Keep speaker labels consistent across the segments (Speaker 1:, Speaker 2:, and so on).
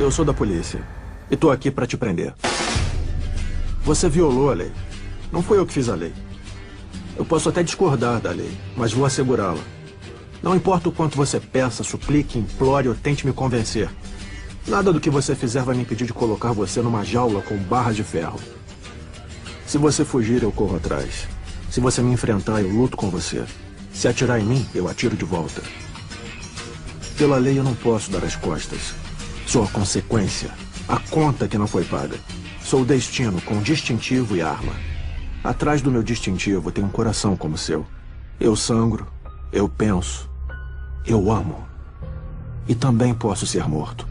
Speaker 1: Eu sou da polícia e tô aqui pra te prender. Você violou a lei. Não foi eu que fiz a lei. Eu posso até discordar da lei, mas vou assegurá-la. Não importa o quanto você peça, suplique, implore ou tente me convencer. Nada do que você fizer vai me impedir de colocar você numa jaula com barras de ferro. Se você fugir, eu corro atrás. Se você me enfrentar, eu luto com você. Se atirar em mim, eu atiro de volta. Pela lei, eu não posso dar as costas. Sou a consequência, a conta que não foi paga. Sou o destino com distintivo e arma. Atrás do meu distintivo tem um coração como o seu. Eu sangro, eu penso, eu amo. E também posso ser morto.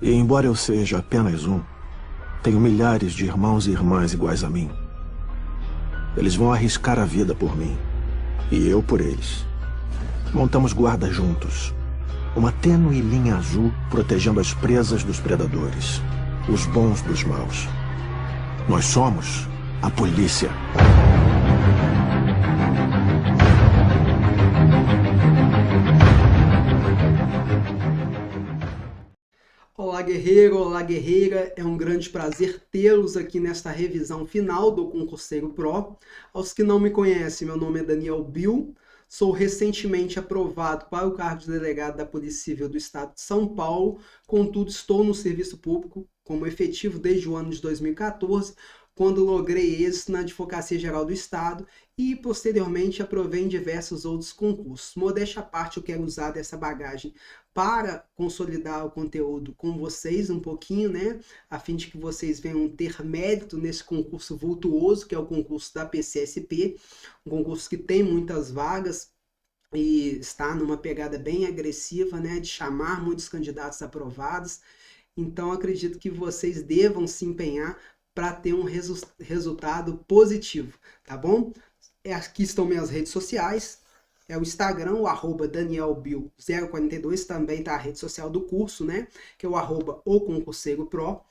Speaker 1: E embora eu seja apenas um, tenho milhares de irmãos e irmãs iguais a mim. Eles vão arriscar a vida por mim. E eu por eles. Montamos guarda juntos. Uma tênue linha azul protegendo as presas dos predadores. Os bons dos maus. Nós somos a polícia.
Speaker 2: Olá, guerreiro, olá, guerreira. É um grande prazer tê-los aqui nesta revisão final do Concurseiro Pro. Aos que não me conhecem, meu nome é Daniel Bill. Sou recentemente aprovado para o cargo de delegado da Polícia Civil do Estado de São Paulo. Contudo, estou no serviço público como efetivo desde o ano de 2014, quando logrei êxito na Advocacia Geral do Estado e, posteriormente, aprovei em diversos outros concursos. Modéstia à parte, eu quero usar dessa bagagem para consolidar o conteúdo com vocês um pouquinho, né? A fim de que vocês venham ter mérito nesse concurso vultuoso, que é o concurso da PCSP, um concurso que tem muitas vagas e está numa pegada bem agressiva, né? De chamar muitos candidatos aprovados. Então, acredito que vocês devam se empenhar para ter um resultado positivo, tá bom? Aqui estão minhas redes sociais, é o Instagram, o @DanielBill042, também tá a rede social do curso, né? Que é o @oconcurseiropro.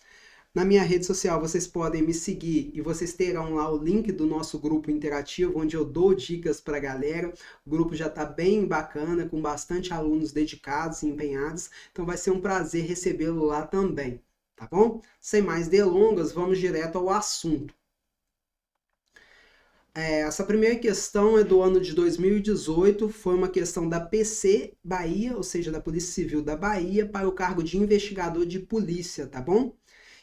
Speaker 2: Na minha rede social vocês podem me seguir e vocês terão lá o link do nosso grupo interativo, onde eu dou dicas para a galera. O grupo já está bem bacana, com bastante alunos dedicados e empenhados, então vai ser um prazer recebê-lo lá também, tá bom? Sem mais delongas, vamos direto ao assunto. Essa primeira questão é do ano de 2018, foi uma questão da PC Bahia, ou seja, da Polícia Civil da Bahia, para o cargo de investigador de polícia, tá bom?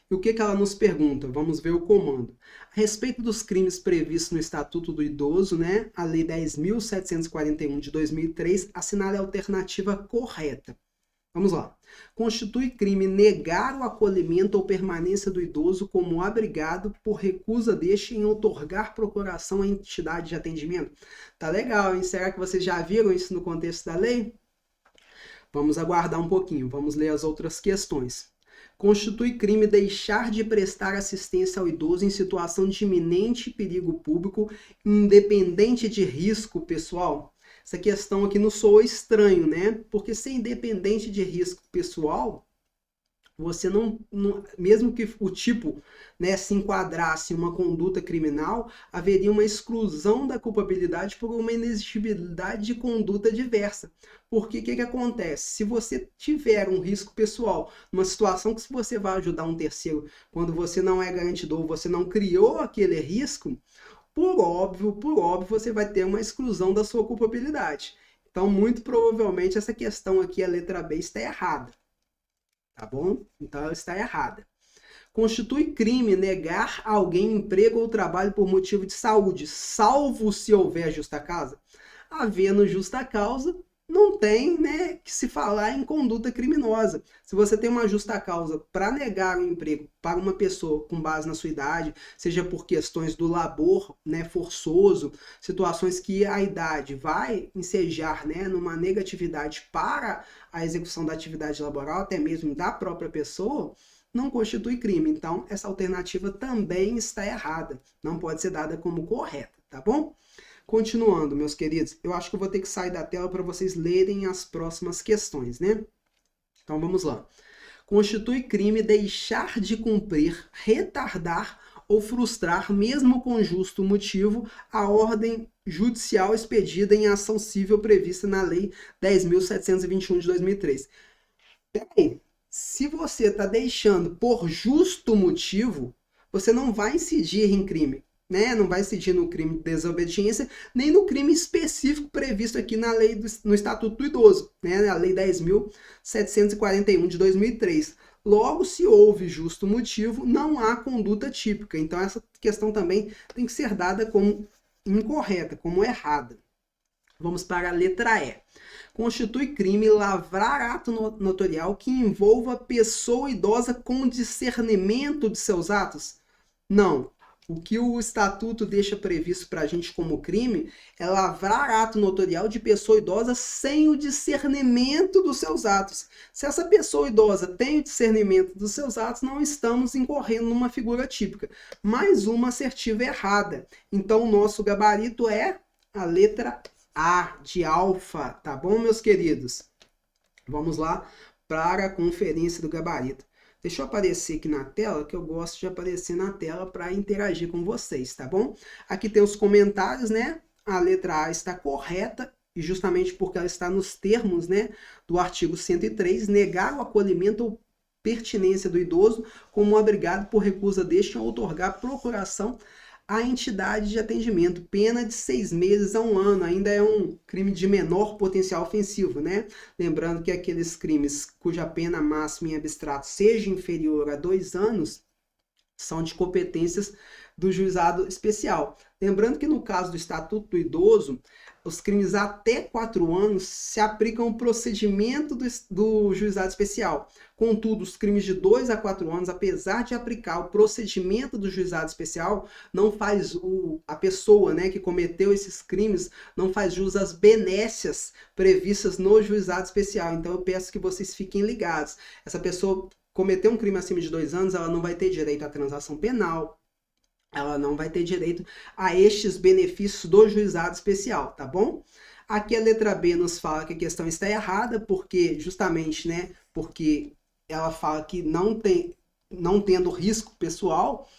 Speaker 2: E o que ela nos pergunta? Vamos ver o comando. A respeito dos crimes previstos no Estatuto do Idoso, né, a Lei 10.741 de 2003, assinale a alternativa correta. Vamos lá. Constitui crime negar o acolhimento ou permanência do idoso como abrigado por recusa deste em outorgar procuração à entidade de atendimento. Tá legal, hein? Será que vocês já viram isso no contexto da lei? Vamos aguardar um pouquinho, vamos ler as outras questões. Constitui crime deixar de prestar assistência ao idoso em situação de iminente perigo público, independente de risco pessoal? Essa questão aqui não soa estranho, né? Porque ser independente de risco pessoal, você não mesmo que o tipo, né, se enquadrasse em uma conduta criminal, haveria uma exclusão da culpabilidade por uma inexigibilidade de conduta diversa. Porque o que acontece? Se você tiver um risco pessoal, numa situação que se você vai ajudar um terceiro, quando você não é garantidor, você não criou aquele risco, por óbvio, você vai ter uma exclusão da sua culpabilidade. Então, muito provavelmente, essa questão aqui, a letra B, está errada. Tá bom? Então, ela está errada. Constitui crime negar a alguém emprego ou trabalho por motivo de saúde, salvo se houver justa causa? Havendo justa causa, não tem, né, que se falar em conduta criminosa. Se você tem uma justa causa para negar o emprego para uma pessoa com base na sua idade, seja por questões do labor, né, forçoso, situações que a idade vai ensejar, né, numa negatividade para a execução da atividade laboral, até mesmo da própria pessoa, não constitui crime. Então, essa alternativa também está errada. Não pode ser dada como correta, tá bom? Continuando, meus queridos, eu acho que eu vou ter que sair da tela para vocês lerem as próximas questões, né? Então, vamos lá. Constitui crime deixar de cumprir, retardar ou frustrar, mesmo com justo motivo, a ordem judicial expedida em ação civil prevista na Lei 10.721 de 2003. Peraí, Se você está deixando por justo motivo, você não vai incidir em crime, né? Não vai incidir no crime de desobediência, nem no crime específico previsto aqui na lei no Estatuto do Idoso, né? A Lei 10.741 de 2003. Logo, se houve justo motivo, não há conduta típica. Então, essa questão também tem que ser dada como incorreta, como errada. Vamos para a letra E. Constitui crime lavrar ato notorial que envolva pessoa idosa com discernimento de seus atos? Não. O que o estatuto deixa previsto para a gente como crime é lavrar ato notorial de pessoa idosa sem o discernimento dos seus atos. Se essa pessoa idosa tem o discernimento dos seus atos, não estamos incorrendo numa figura típica. Mais uma assertiva errada. Então, o nosso gabarito é a letra A de alfa, tá bom, meus queridos? Vamos lá para a conferência do gabarito. Deixa eu aparecer aqui na tela, que eu gosto de aparecer na tela para interagir com vocês, tá bom? Aqui tem os comentários, né? A letra A está correta, e justamente porque ela está nos termos, né, do artigo 103, negar o acolhimento ou pertinência do idoso como abrigado por recusa deste a outorgar procuração à entidade de atendimento, pena de 6 meses a 1 ano, ainda é um crime de menor potencial ofensivo, né? Lembrando que aqueles crimes cuja pena máxima em abstrato seja inferior a 2 anos, são de competências do juizado especial. Lembrando que no caso do Estatuto do Idoso, os crimes até 4 anos se aplicam o procedimento do juizado especial. Contudo, os crimes de 2 a 4 anos, apesar de aplicar o procedimento do juizado especial, não faz a pessoa, né, que cometeu esses crimes, não faz jus às benécias previstas no juizado especial. Então eu peço que vocês fiquem ligados. Essa pessoa cometeu um crime acima de 2 anos, ela não vai ter direito à transação penal, ela não vai ter direito a estes benefícios do juizado especial, tá bom? Aqui a letra B nos fala que a questão está errada, porque justamente, né, porque ela fala que não tendo risco pessoal,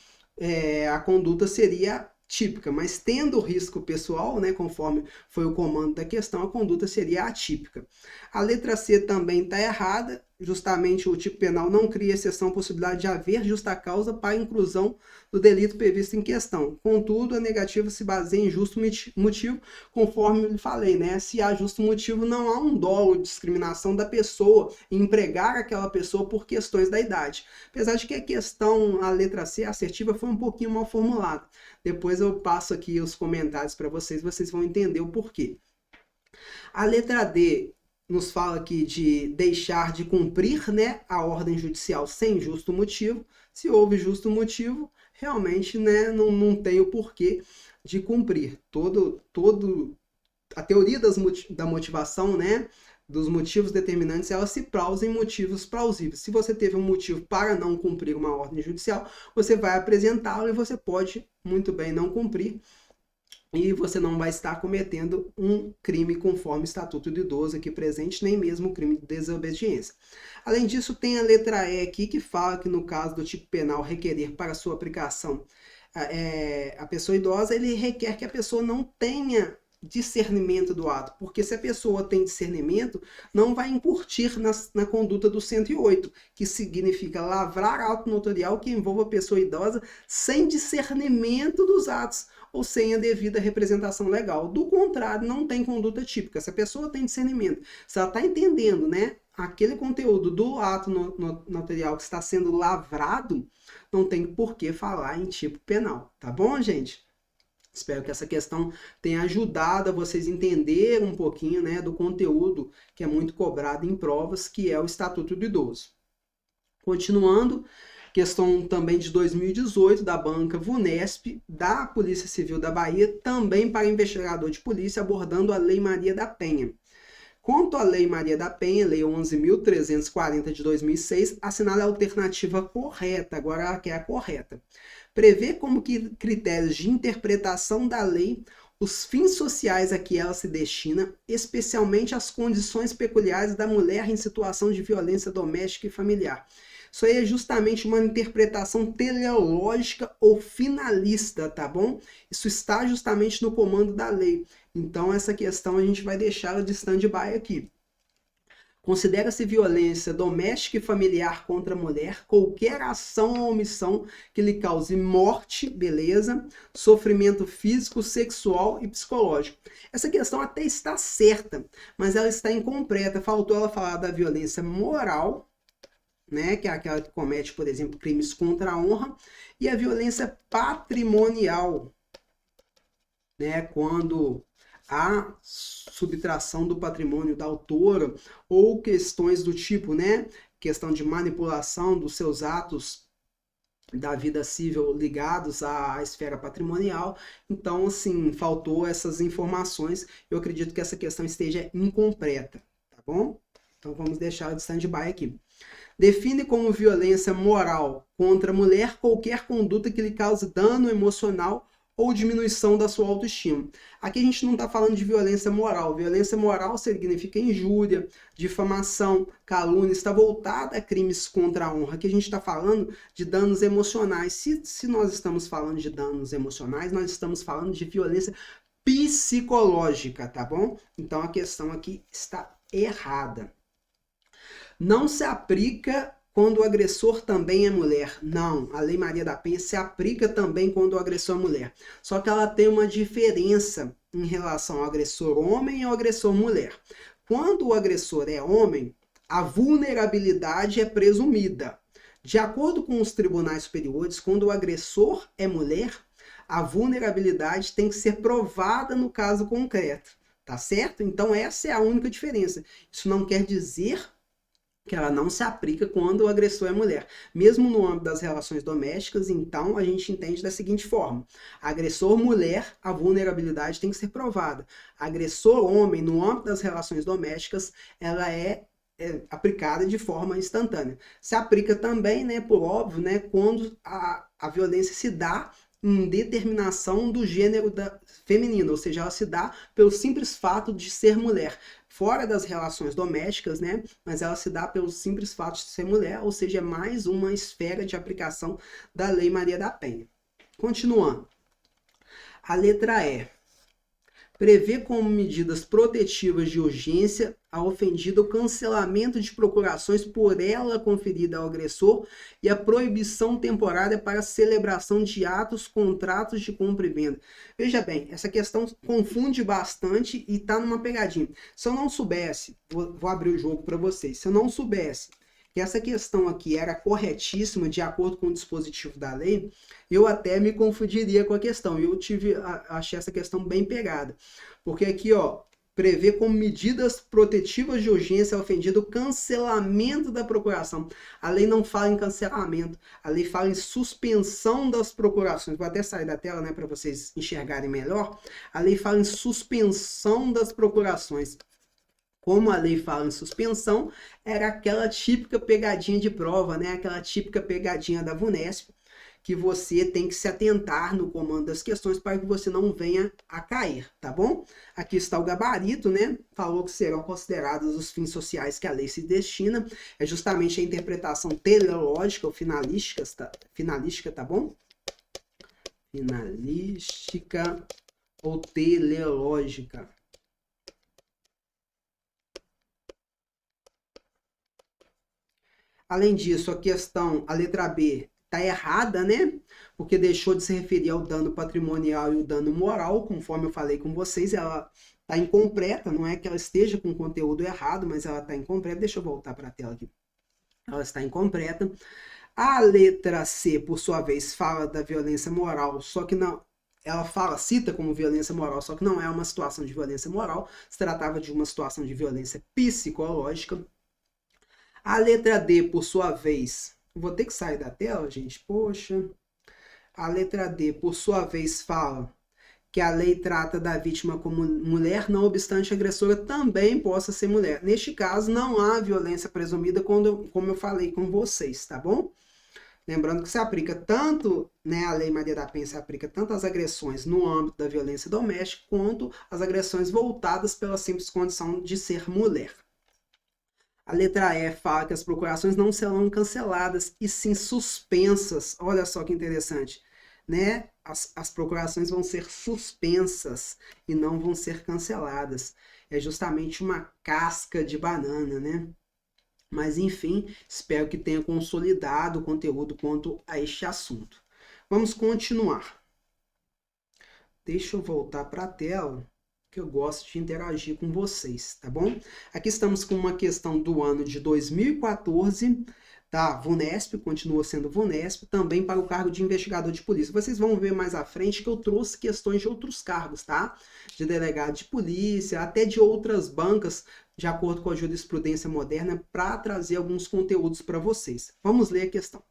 Speaker 2: a conduta seria típica, mas tendo risco pessoal, né, conforme foi o comando da questão, a conduta seria atípica. A letra C também está errada, justamente o tipo penal não cria exceção à possibilidade de haver justa causa para a inclusão do delito previsto em questão. Contudo, a negativa se baseia em justo motivo, conforme eu falei, né? Se há justo motivo, não há um dolo de discriminação da pessoa em empregar aquela pessoa por questões da idade. Apesar de que a questão, a letra C, assertiva, foi um pouquinho mal formulada. Depois eu passo aqui os comentários para vocês vão entender o porquê. A letra D nos fala aqui de deixar de cumprir, né, a ordem judicial sem justo motivo. Se houve justo motivo, realmente, né, não tem o porquê de cumprir. A teoria da motivação, né, dos motivos determinantes, ela se pausa em motivos plausíveis. Se você teve um motivo para não cumprir uma ordem judicial, você vai apresentá-lo e você pode muito bem não cumprir, e você não vai estar cometendo um crime conforme o Estatuto do Idoso aqui presente, nem mesmo o crime de desobediência. Além disso, tem a letra E aqui que fala que no caso do tipo penal requerer para sua aplicação a pessoa idosa, ele requer que a pessoa não tenha discernimento do ato, porque se a pessoa tem discernimento, não vai incutir na conduta do 108, que significa lavrar ato notorial que envolva a pessoa idosa sem discernimento dos atos, ou sem a devida representação legal. Do contrário, não tem conduta típica. Se a pessoa tem discernimento, se ela está entendendo, né, aquele conteúdo do ato notarial que está sendo lavrado, não tem por que falar em tipo penal. Tá bom, gente? Espero que essa questão tenha ajudado a vocês entenderem um pouquinho, né, do conteúdo que é muito cobrado em provas, que é o Estatuto do Idoso. Continuando, questão também de 2018, da banca VUNESP, da Polícia Civil da Bahia, também para investigador de polícia, abordando a Lei Maria da Penha. Quanto à Lei Maria da Penha, Lei 11.340 de 2006, assinala a alternativa correta, agora ela quer a correta. Prevê como que critérios de interpretação da lei os fins sociais a que ela se destina, especialmente as condições peculiares da mulher em situação de violência doméstica e familiar. Isso aí é justamente uma interpretação teleológica ou finalista, tá bom? Isso está justamente no comando da lei. Então, essa questão a gente vai deixá-la de stand-by aqui. Considera-se violência doméstica e familiar contra a mulher qualquer ação ou omissão que lhe cause morte, beleza, sofrimento físico, sexual e psicológico. Essa questão até está certa, mas ela está incompleta. Faltou ela falar da violência moral, né, que é aquela que comete, por exemplo, crimes contra a honra, e a violência patrimonial, né, quando a subtração do patrimônio da autora ou questões do tipo, né, questão de manipulação dos seus atos da vida civil ligados à esfera patrimonial. Então, assim, faltou essas informações. Eu acredito que essa questão esteja incompleta, tá bom? Então, vamos deixar de stand-by aqui. Define como violência moral contra a mulher qualquer conduta que lhe cause dano emocional ou diminuição da sua autoestima. Aqui a gente não está falando de violência moral. Violência moral significa injúria, difamação, calúnia, está voltada a crimes contra a honra. Aqui a gente está falando de danos emocionais. Se nós estamos falando de danos emocionais, nós estamos falando de violência psicológica, tá bom? Então a questão aqui está errada. Não se aplica quando o agressor também é mulher. Não, a Lei Maria da Penha se aplica também quando o agressor é mulher. Só que ela tem uma diferença em relação ao agressor homem e ao agressor mulher. Quando o agressor é homem, a vulnerabilidade é presumida. De acordo com os tribunais superiores, quando o agressor é mulher, a vulnerabilidade tem que ser provada no caso concreto. Tá certo? Então essa é a única diferença. Isso não quer dizer que ela não se aplica quando o agressor é mulher. Mesmo no âmbito das relações domésticas, então, a gente entende da seguinte forma. Agressor mulher, a vulnerabilidade tem que ser provada. Agressor homem, no âmbito das relações domésticas, ela é aplicada de forma instantânea. Se aplica também, né, por óbvio, né, quando a violência se dá em determinação do gênero feminino, ou seja, ela se dá pelo simples fato de ser mulher. Fora das relações domésticas, né? Mas ela se dá pelo simples fato de ser mulher, ou seja, é mais uma esfera de aplicação da Lei Maria da Penha. Continuando. A letra E. Prevê como medidas protetivas de urgência a ofendida o cancelamento de procurações por ela conferida ao agressor e a proibição temporária para a celebração de atos, contratos de compra e venda. Veja bem, essa questão confunde bastante e está numa pegadinha. Se eu não soubesse, vou abrir o jogo para vocês, se eu não soubesse que essa questão aqui era corretíssima de acordo com o dispositivo da lei, eu até me confundiria com a questão. Eu achei essa questão bem pegada. Porque aqui, ó, prevê como medidas protetivas de urgência ofendido o cancelamento da procuração. A lei não fala em cancelamento, a lei fala em suspensão das procurações. Vou até sair da tela, né, para vocês enxergarem melhor. A lei fala em suspensão das procurações. Como a lei fala em suspensão, era aquela típica pegadinha de prova, né? Aquela típica pegadinha da VUNESP, que você tem que se atentar no comando das questões para que você não venha a cair, tá bom? Aqui está o gabarito, né? Falou que serão considerados os fins sociais que a lei se destina. É justamente a interpretação teleológica ou finalística, tá bom? Finalística ou teleológica. Além disso, a letra B está errada, né? Porque deixou de se referir ao dano patrimonial e o dano moral, conforme eu falei com vocês, ela está incompleta, não é que ela esteja com o conteúdo errado, mas ela está incompleta. Deixa eu voltar para a tela aqui. Ela está incompleta. A letra C, por sua vez, fala da violência moral, só que não... Ela cita como violência moral, só que não é uma situação de violência moral, se tratava de uma situação de violência psicológica. A letra D, por sua vez, vou ter que sair da tela, gente, poxa. A letra D, por sua vez, fala que a lei trata da vítima como mulher, não obstante a agressora também possa ser mulher. Neste caso, não há violência presumida, como eu falei com vocês, tá bom? Lembrando que se aplica tanto, né, a Lei Maria da Penha se aplica tanto às agressões no âmbito da violência doméstica, quanto às agressões voltadas pela simples condição de ser mulher. A letra E fala que as procurações não serão canceladas e sim suspensas. Olha só que interessante. né, as procurações vão ser suspensas e não vão ser canceladas. É justamente uma casca de banana, né? Mas enfim, espero que tenha consolidado o conteúdo quanto a este assunto. Vamos continuar. Deixa eu voltar para a tela, que eu gosto de interagir com vocês, tá bom? Aqui estamos com uma questão do ano de 2014, da VUNESP, continua sendo VUNESP, também para o cargo de investigador de polícia. Vocês vão ver mais à frente que eu trouxe questões de outros cargos, tá? De delegado de polícia, até de outras bancas, de acordo com a jurisprudência moderna, para trazer alguns conteúdos para vocês. Vamos ler a questão.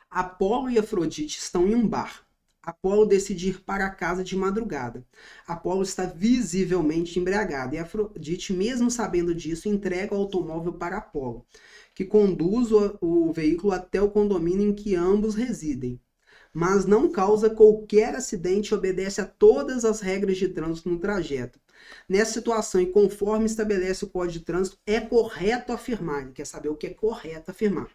Speaker 2: Apolo e Afrodite estão em um bar. Apolo decide ir para casa de madrugada. Apolo está visivelmente embriagado e Afrodite, mesmo sabendo disso, entrega o automóvel para Apolo, que conduz o veículo até o condomínio em que ambos residem, mas não causa qualquer acidente e obedece a todas as regras de trânsito no trajeto. Nessa situação, e conforme estabelece o Código de Trânsito, é correto afirmar, ele quer saber o que é correto afirmar.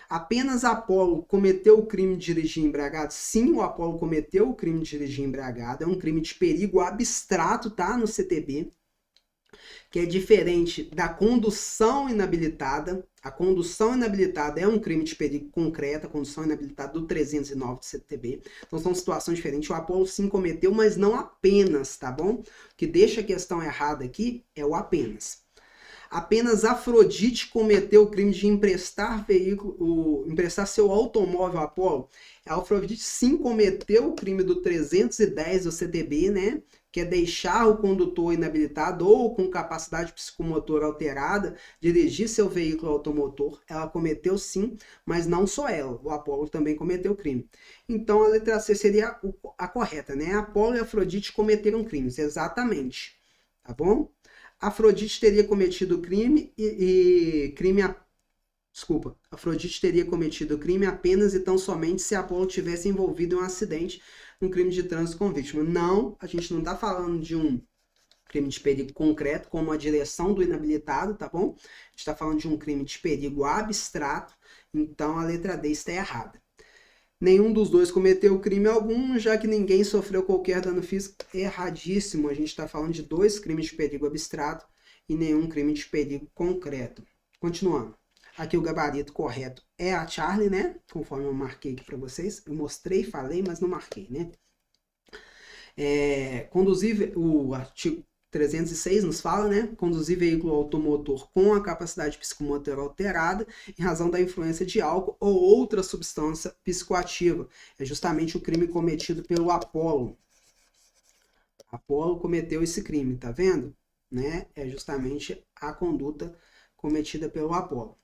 Speaker 2: Apenas Apolo cometeu o crime de dirigir embriagado? Sim, o Apolo cometeu o crime de dirigir embriagado. É um crime de perigo abstrato, tá? No CTB, que é diferente da condução inabilitada. A condução inabilitada é um crime de perigo concreto, a condução inabilitada do 309 do CTB. Então são situações diferentes. O Apolo sim cometeu, mas não apenas, tá bom? O que deixa a questão errada aqui é o apenas. Apenas Afrodite cometeu o crime de emprestar seu automóvel a Apolo. A Afrodite sim cometeu o crime do 310 do CTB, né? Que é deixar o condutor inabilitado ou com capacidade psicomotora alterada dirigir seu veículo automotor. Ela cometeu sim, mas não só ela. O Apolo também cometeu o crime. Então a letra C seria a correta, né? Apolo e Afrodite cometeram crimes, exatamente. Tá bom? Afrodite teria cometido o crime Afrodite teria cometido o crime apenas e tão somente se Apolo tivesse envolvido em um acidente, um crime de trânsito com vítima. Não, a gente não está falando de um crime de perigo concreto, como a direção do inabilitado, tá bom? A gente está falando de um crime de perigo abstrato, então a letra D está errada. Nenhum dos dois cometeu crime algum, já que ninguém sofreu qualquer dano físico. Erradíssimo. A gente está falando de 2 crimes de perigo abstrato e nenhum crime de perigo concreto. Continuando. Aqui o gabarito correto é a Charlie, né? Conforme eu marquei aqui para vocês. Eu mostrei, falei, mas não marquei, né? O artigo 306 nos fala, né? Conduzir veículo automotor com a capacidade psicomotora alterada em razão da influência de álcool ou outra substância psicoativa. É justamente o crime cometido pelo Apolo. Apolo cometeu esse crime, tá vendo? Né? É justamente a conduta cometida pelo Apolo.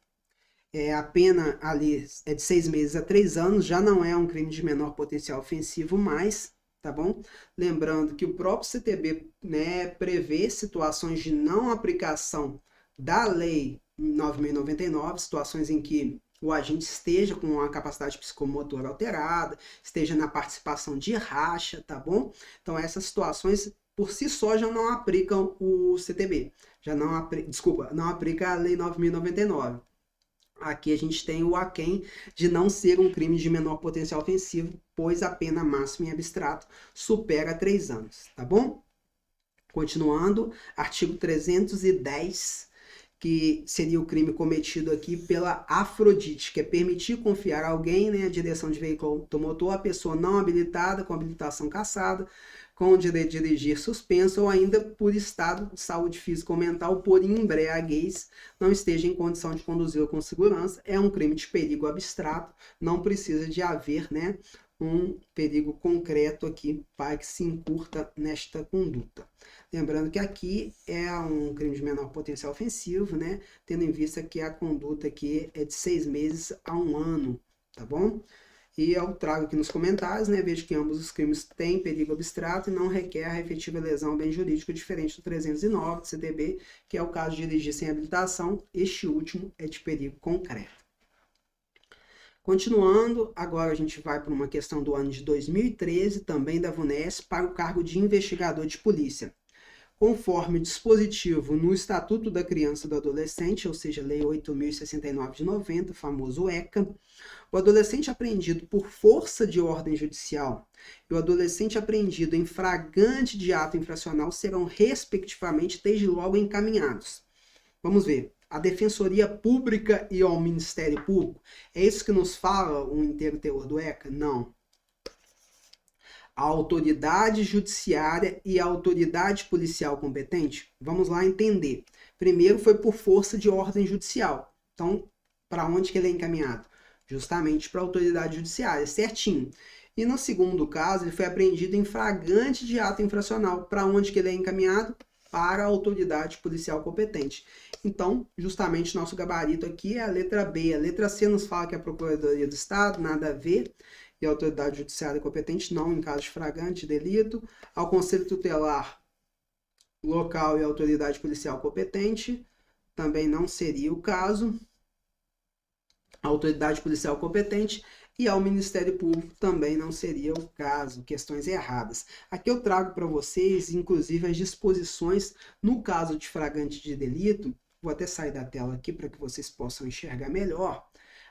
Speaker 2: A pena ali é de 6 meses a 3 anos, já não é um crime de menor potencial ofensivo mais, tá bom? Lembrando que o próprio CTB, né, prevê situações de não aplicação da Lei 9.099, situações em que o agente esteja com a capacidade psicomotora alterada, esteja na participação de racha, tá bom? Então essas situações por si só já não aplicam o CTB, não aplica a Lei 9.099. Aqui a gente tem o aquém de não ser um crime de menor potencial ofensivo, pois a pena máxima em abstrato supera 3 anos, tá bom? Continuando, artigo 310, que seria o crime cometido aqui pela Afrodite, que é permitir confiar a alguém, né, a direção de veículo automotor, a pessoa não habilitada, com habilitação cassada, com o direito de dirigir suspenso ou ainda por estado de saúde física ou mental por embriaguez, não esteja em condição de conduzi-la com segurança. É um crime de perigo abstrato, não precisa de haver, né, um perigo concreto aqui para que se encurta nesta conduta. Lembrando que aqui é um crime de menor potencial ofensivo, né, tendo em vista que a conduta aqui é de 6 meses a 1 ano, tá bom? E eu trago aqui nos comentários, né, vejo que ambos os crimes têm perigo abstrato e não requer a efetiva lesão ao bem jurídico, diferente do 309 do CTB, que é o caso de dirigir sem habilitação. Este último é de perigo concreto. Continuando, agora a gente vai para uma questão do ano de 2013, também da VUNESP, para o cargo de investigador de polícia. conforme o dispositivo no Estatuto da Criança e do Adolescente, ou seja, Lei 8.069 de 90, o famoso ECA, o adolescente apreendido por força de ordem judicial e o adolescente apreendido em flagrante de ato infracional serão, respectivamente, desde logo encaminhados. Vamos ver. A Defensoria Pública e ao Ministério Público. É isso que nos fala o inteiro teor do ECA? Não. A autoridade judiciária e a autoridade policial competente? Vamos lá entender. Primeiro foi por força de ordem judicial. Então, para onde que ele é encaminhado? Justamente para a autoridade judiciária, certinho. E no segundo caso, ele foi apreendido em flagrante de ato infracional. Para onde que ele é encaminhado? Para a autoridade policial competente. Então, justamente, nosso gabarito aqui é a letra B. A letra C nos fala que é a Procuradoria do Estado, nada a ver, e a autoridade judiciária competente, não em caso de flagrante delito. Ao Conselho Tutelar local e a autoridade policial competente, também não seria o caso. A autoridade policial competente e ao Ministério Público também não seria o caso, questões erradas. Aqui eu trago para vocês, inclusive, as disposições no caso de flagrante de delito. Vou até sair da tela aqui para que vocês possam enxergar melhor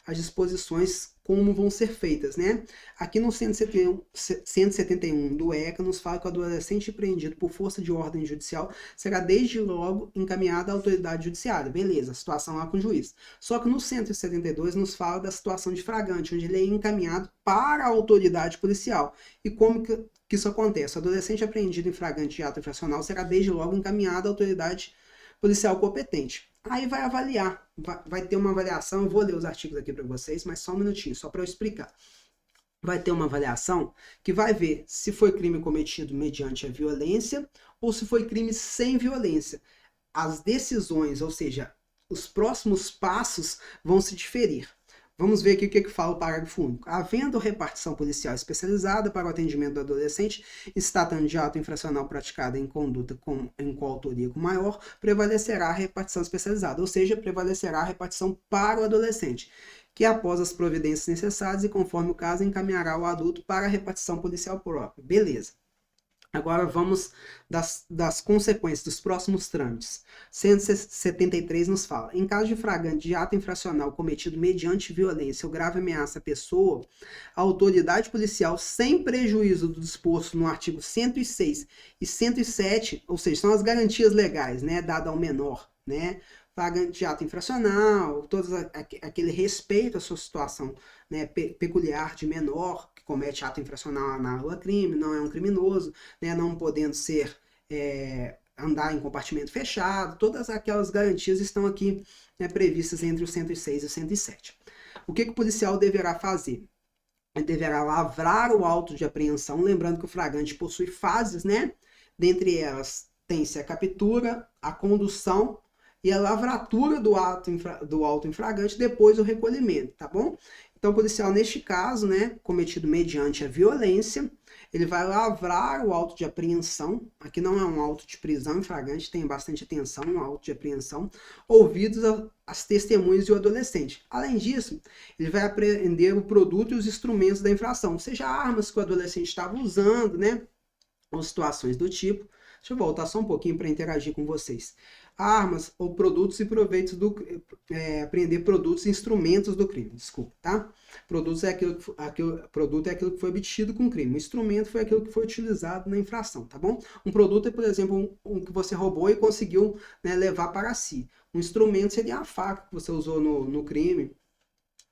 Speaker 2: as disposições como vão ser feitas, né? Aqui no 171 do ECA nos fala que o adolescente apreendido por força de ordem judicial será desde logo encaminhado à autoridade judiciária. Beleza, situação lá com o juiz. Só que no 172 nos fala da situação de flagrante, onde ele é encaminhado para a autoridade policial. E como que isso acontece? O adolescente apreendido em flagrante de ato infracional será desde logo encaminhado à autoridade policial competente. Aí vai avaliar, vai ter uma avaliação, eu vou ler os artigos aqui para vocês, mas só um minutinho, só para eu explicar. Vai ter uma avaliação que vai ver se foi crime cometido mediante a violência ou se foi crime sem violência. As decisões, ou seja, os próximos passos vão se diferir. Vamos ver aqui o que fala o parágrafo único. Havendo repartição policial especializada para o atendimento do adolescente, e se tratando de ato infracional praticado em conduta em coautoria com maior, prevalecerá a repartição especializada, ou seja, prevalecerá a repartição para o adolescente, que após as providências necessárias e conforme o caso, encaminhará o adulto para a repartição policial própria. Beleza. Agora vamos das consequências dos próximos trâmites. 173 nos fala: em caso de flagrante de ato infracional cometido mediante violência ou grave ameaça à pessoa, a autoridade policial, sem prejuízo do disposto no artigo 106 e 107, ou seja, são as garantias legais, né, dada ao menor, né, flagrante de ato infracional, todo aquele respeito à sua situação, né, peculiar de menor, que comete ato infracional análogo a crime, não é um criminoso, né, não podendo ser andar em compartimento fechado, todas aquelas garantias estão aqui, né, previstas entre o 106 e o 107. O que o policial deverá fazer? Ele deverá lavrar o auto de apreensão, lembrando que o flagrante possui fases, né? Dentre elas tem-se a captura, a condução e a lavratura do auto em flagrante, depois o recolhimento, tá bom? Então, o policial, neste caso, né, cometido mediante a violência, ele vai lavrar o auto de apreensão. Aqui não é um auto de prisão em flagrante, tem bastante atenção, um auto de apreensão, ouvidos as testemunhas e o adolescente. Além disso, ele vai apreender o produto e os instrumentos da infração, seja armas que o adolescente estava usando, né, ou situações do tipo. Deixa eu voltar só um pouquinho para interagir com vocês. Armas ou produtos e proveitos do apreender produtos e instrumentos do crime, desculpa, tá? Produto é aquilo que foi obtido com o crime. O instrumento foi aquilo que foi utilizado na infração, tá bom? Um produto é, por exemplo, um que você roubou e conseguiu, né, levar para si. Um instrumento seria a faca que você usou no crime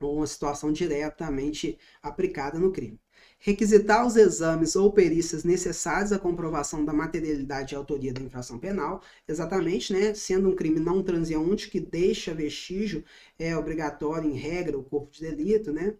Speaker 2: ou uma situação diretamente aplicada no crime. Requisitar os exames ou perícias necessários à comprovação da materialidade e autoria da infração penal, exatamente, né? Sendo um crime não transeunte que deixa vestígio, é obrigatório, em regra, o corpo de delito, né?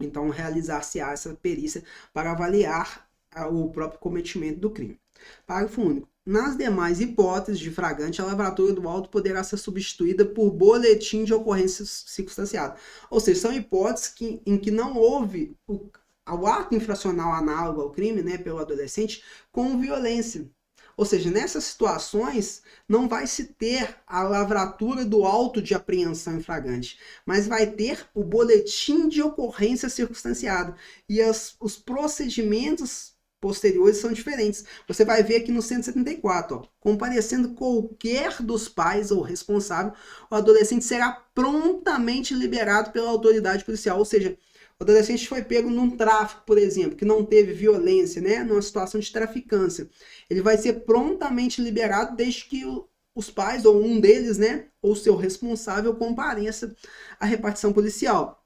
Speaker 2: Então, realizar-se-á essa perícia para avaliar o próprio cometimento do crime. Parágrafo único. Nas demais hipóteses de flagrante, a lavratura do auto poderá ser substituída por boletim de ocorrência circunstanciado. Ou seja, são hipóteses em que não houve o ato infracional análogo ao crime, né, pelo adolescente, com violência. Ou seja, nessas situações não vai se ter a lavratura do auto de apreensão em flagrante, mas vai ter o boletim de ocorrência circunstanciado. E os procedimentos posteriores são diferentes. Você vai ver aqui no 174, ó, comparecendo qualquer dos pais ou responsável, o adolescente será prontamente liberado pela autoridade policial. Ou seja, o adolescente foi pego num tráfico, por exemplo, que não teve violência, né, numa situação de traficância. Ele vai ser prontamente liberado desde que os pais, ou um deles, né, ou seu responsável, compareça à repartição policial,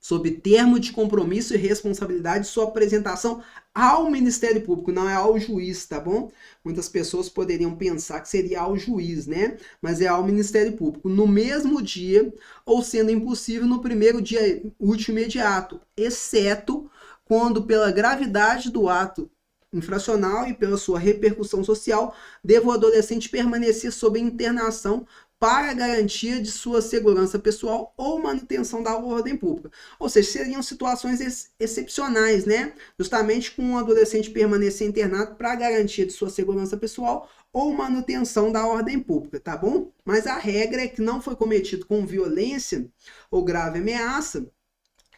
Speaker 2: sob termo de compromisso e responsabilidade, sua apresentação ao Ministério Público, não é ao juiz, tá bom? Muitas pessoas poderiam pensar que seria ao juiz, né? Mas é ao Ministério Público, no mesmo dia, ou sendo impossível, no primeiro dia útil imediato, exceto quando, pela gravidade do ato infracional e pela sua repercussão social, deva o adolescente permanecer sob internação para a garantia de sua segurança pessoal ou manutenção da ordem pública. Ou seja, seriam situações excepcionais, né? Justamente com o adolescente permanecer internado para a garantia de sua segurança pessoal ou manutenção da ordem pública, tá bom? Mas a regra é que não foi cometido com violência ou grave ameaça,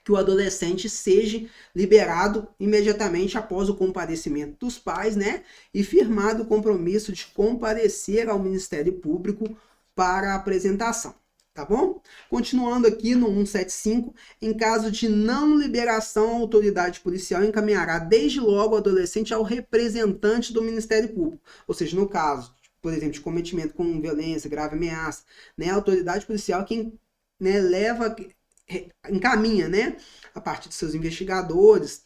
Speaker 2: que o adolescente seja liberado imediatamente após o comparecimento dos pais, né? E firmado o compromisso de comparecer ao Ministério Público para a apresentação, tá bom? Continuando aqui no 175, em caso de não liberação, a autoridade policial encaminhará desde logo o adolescente ao representante do Ministério Público. Ou seja, no caso, por exemplo, de cometimento com violência, grave ameaça, né, a autoridade policial quem, né, encaminha, né, a partir de seus investigadores,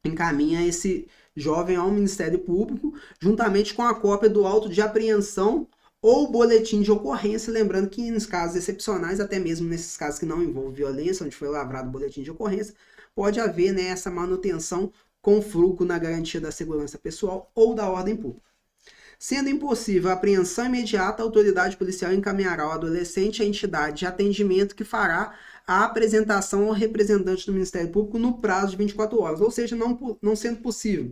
Speaker 2: encaminha esse jovem ao Ministério Público, juntamente com a cópia do auto de apreensão ou boletim de ocorrência, lembrando que nos casos excepcionais, até mesmo nesses casos que não envolvem violência, onde foi lavrado o boletim de ocorrência, pode haver, né, essa manutenção com fruto na garantia da segurança pessoal ou da ordem pública. Sendo impossível a apreensão imediata, a autoridade policial encaminhará o adolescente à entidade de atendimento que fará a apresentação ao representante do Ministério Público no prazo de 24 horas. Ou seja, não sendo possível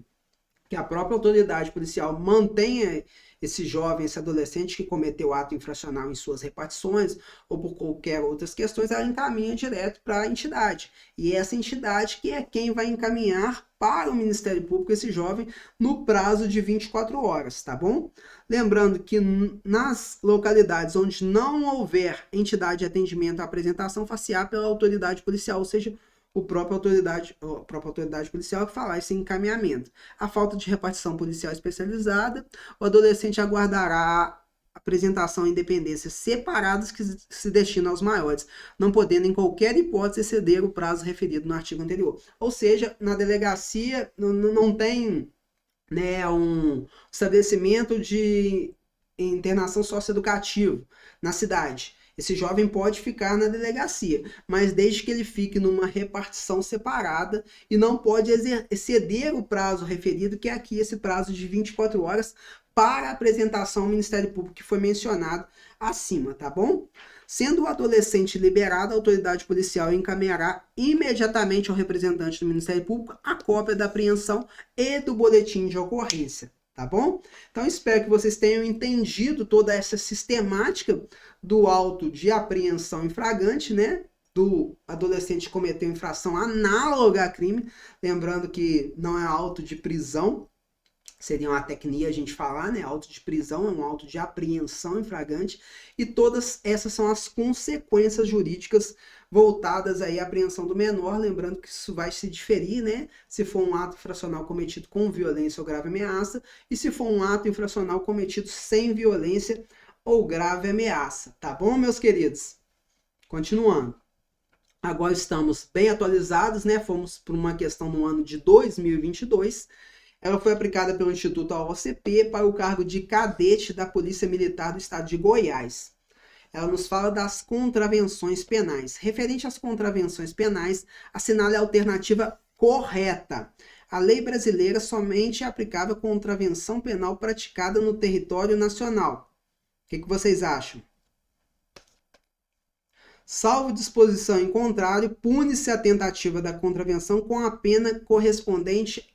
Speaker 2: que a própria autoridade policial mantenha esse jovem, esse adolescente que cometeu ato infracional em suas repartições ou por qualquer outras questões, ela encaminha direto para a entidade. E essa entidade que é quem vai encaminhar para o Ministério Público esse jovem no prazo de 24 horas, tá bom? Lembrando que nas localidades onde não houver entidade de atendimento à apresentação, far-se-á pela autoridade policial, ou seja, a própria autoridade policial que fará esse encaminhamento. A falta de repartição policial especializada, o adolescente aguardará apresentação e independência separadas que se destinam aos maiores, não podendo em qualquer hipótese exceder o prazo referido no artigo anterior. Ou seja, na delegacia não tem, né, um estabelecimento de internação socioeducativa na cidade. Esse jovem pode ficar na delegacia, mas desde que ele fique numa repartição separada e não pode exceder o prazo referido, que é aqui esse prazo de 24 horas para a apresentação ao Ministério Público que foi mencionado acima, tá bom? Sendo o adolescente liberado, a autoridade policial encaminhará imediatamente ao representante do Ministério Público a cópia da apreensão e do boletim de ocorrência, tá bom? Então, espero que vocês tenham entendido toda essa sistemática do auto de apreensão em flagrante, né? Do adolescente que cometeu infração análoga a crime, lembrando que não é auto de prisão, seria uma tecnia a gente falar, né? Auto de prisão é um auto de apreensão em flagrante, e todas essas são as consequências jurídicas voltadas aí à apreensão do menor, lembrando que isso vai se diferir, né? Se for um ato infracional cometido com violência ou grave ameaça, e se for um ato infracional cometido sem violência ou grave ameaça, tá bom, meus queridos? Continuando. Agora estamos bem atualizados, né? Fomos por uma questão no ano de 2022. Ela foi aplicada pelo Instituto AOCP para o cargo de cadete da Polícia Militar do Estado de Goiás. Ela nos fala das contravenções penais. Referente às contravenções penais, assinale a alternativa correta. A lei brasileira somente é aplicável à contravenção penal praticada no território nacional. O que vocês acham? Salvo disposição em contrário, pune-se a tentativa da contravenção com a pena correspondente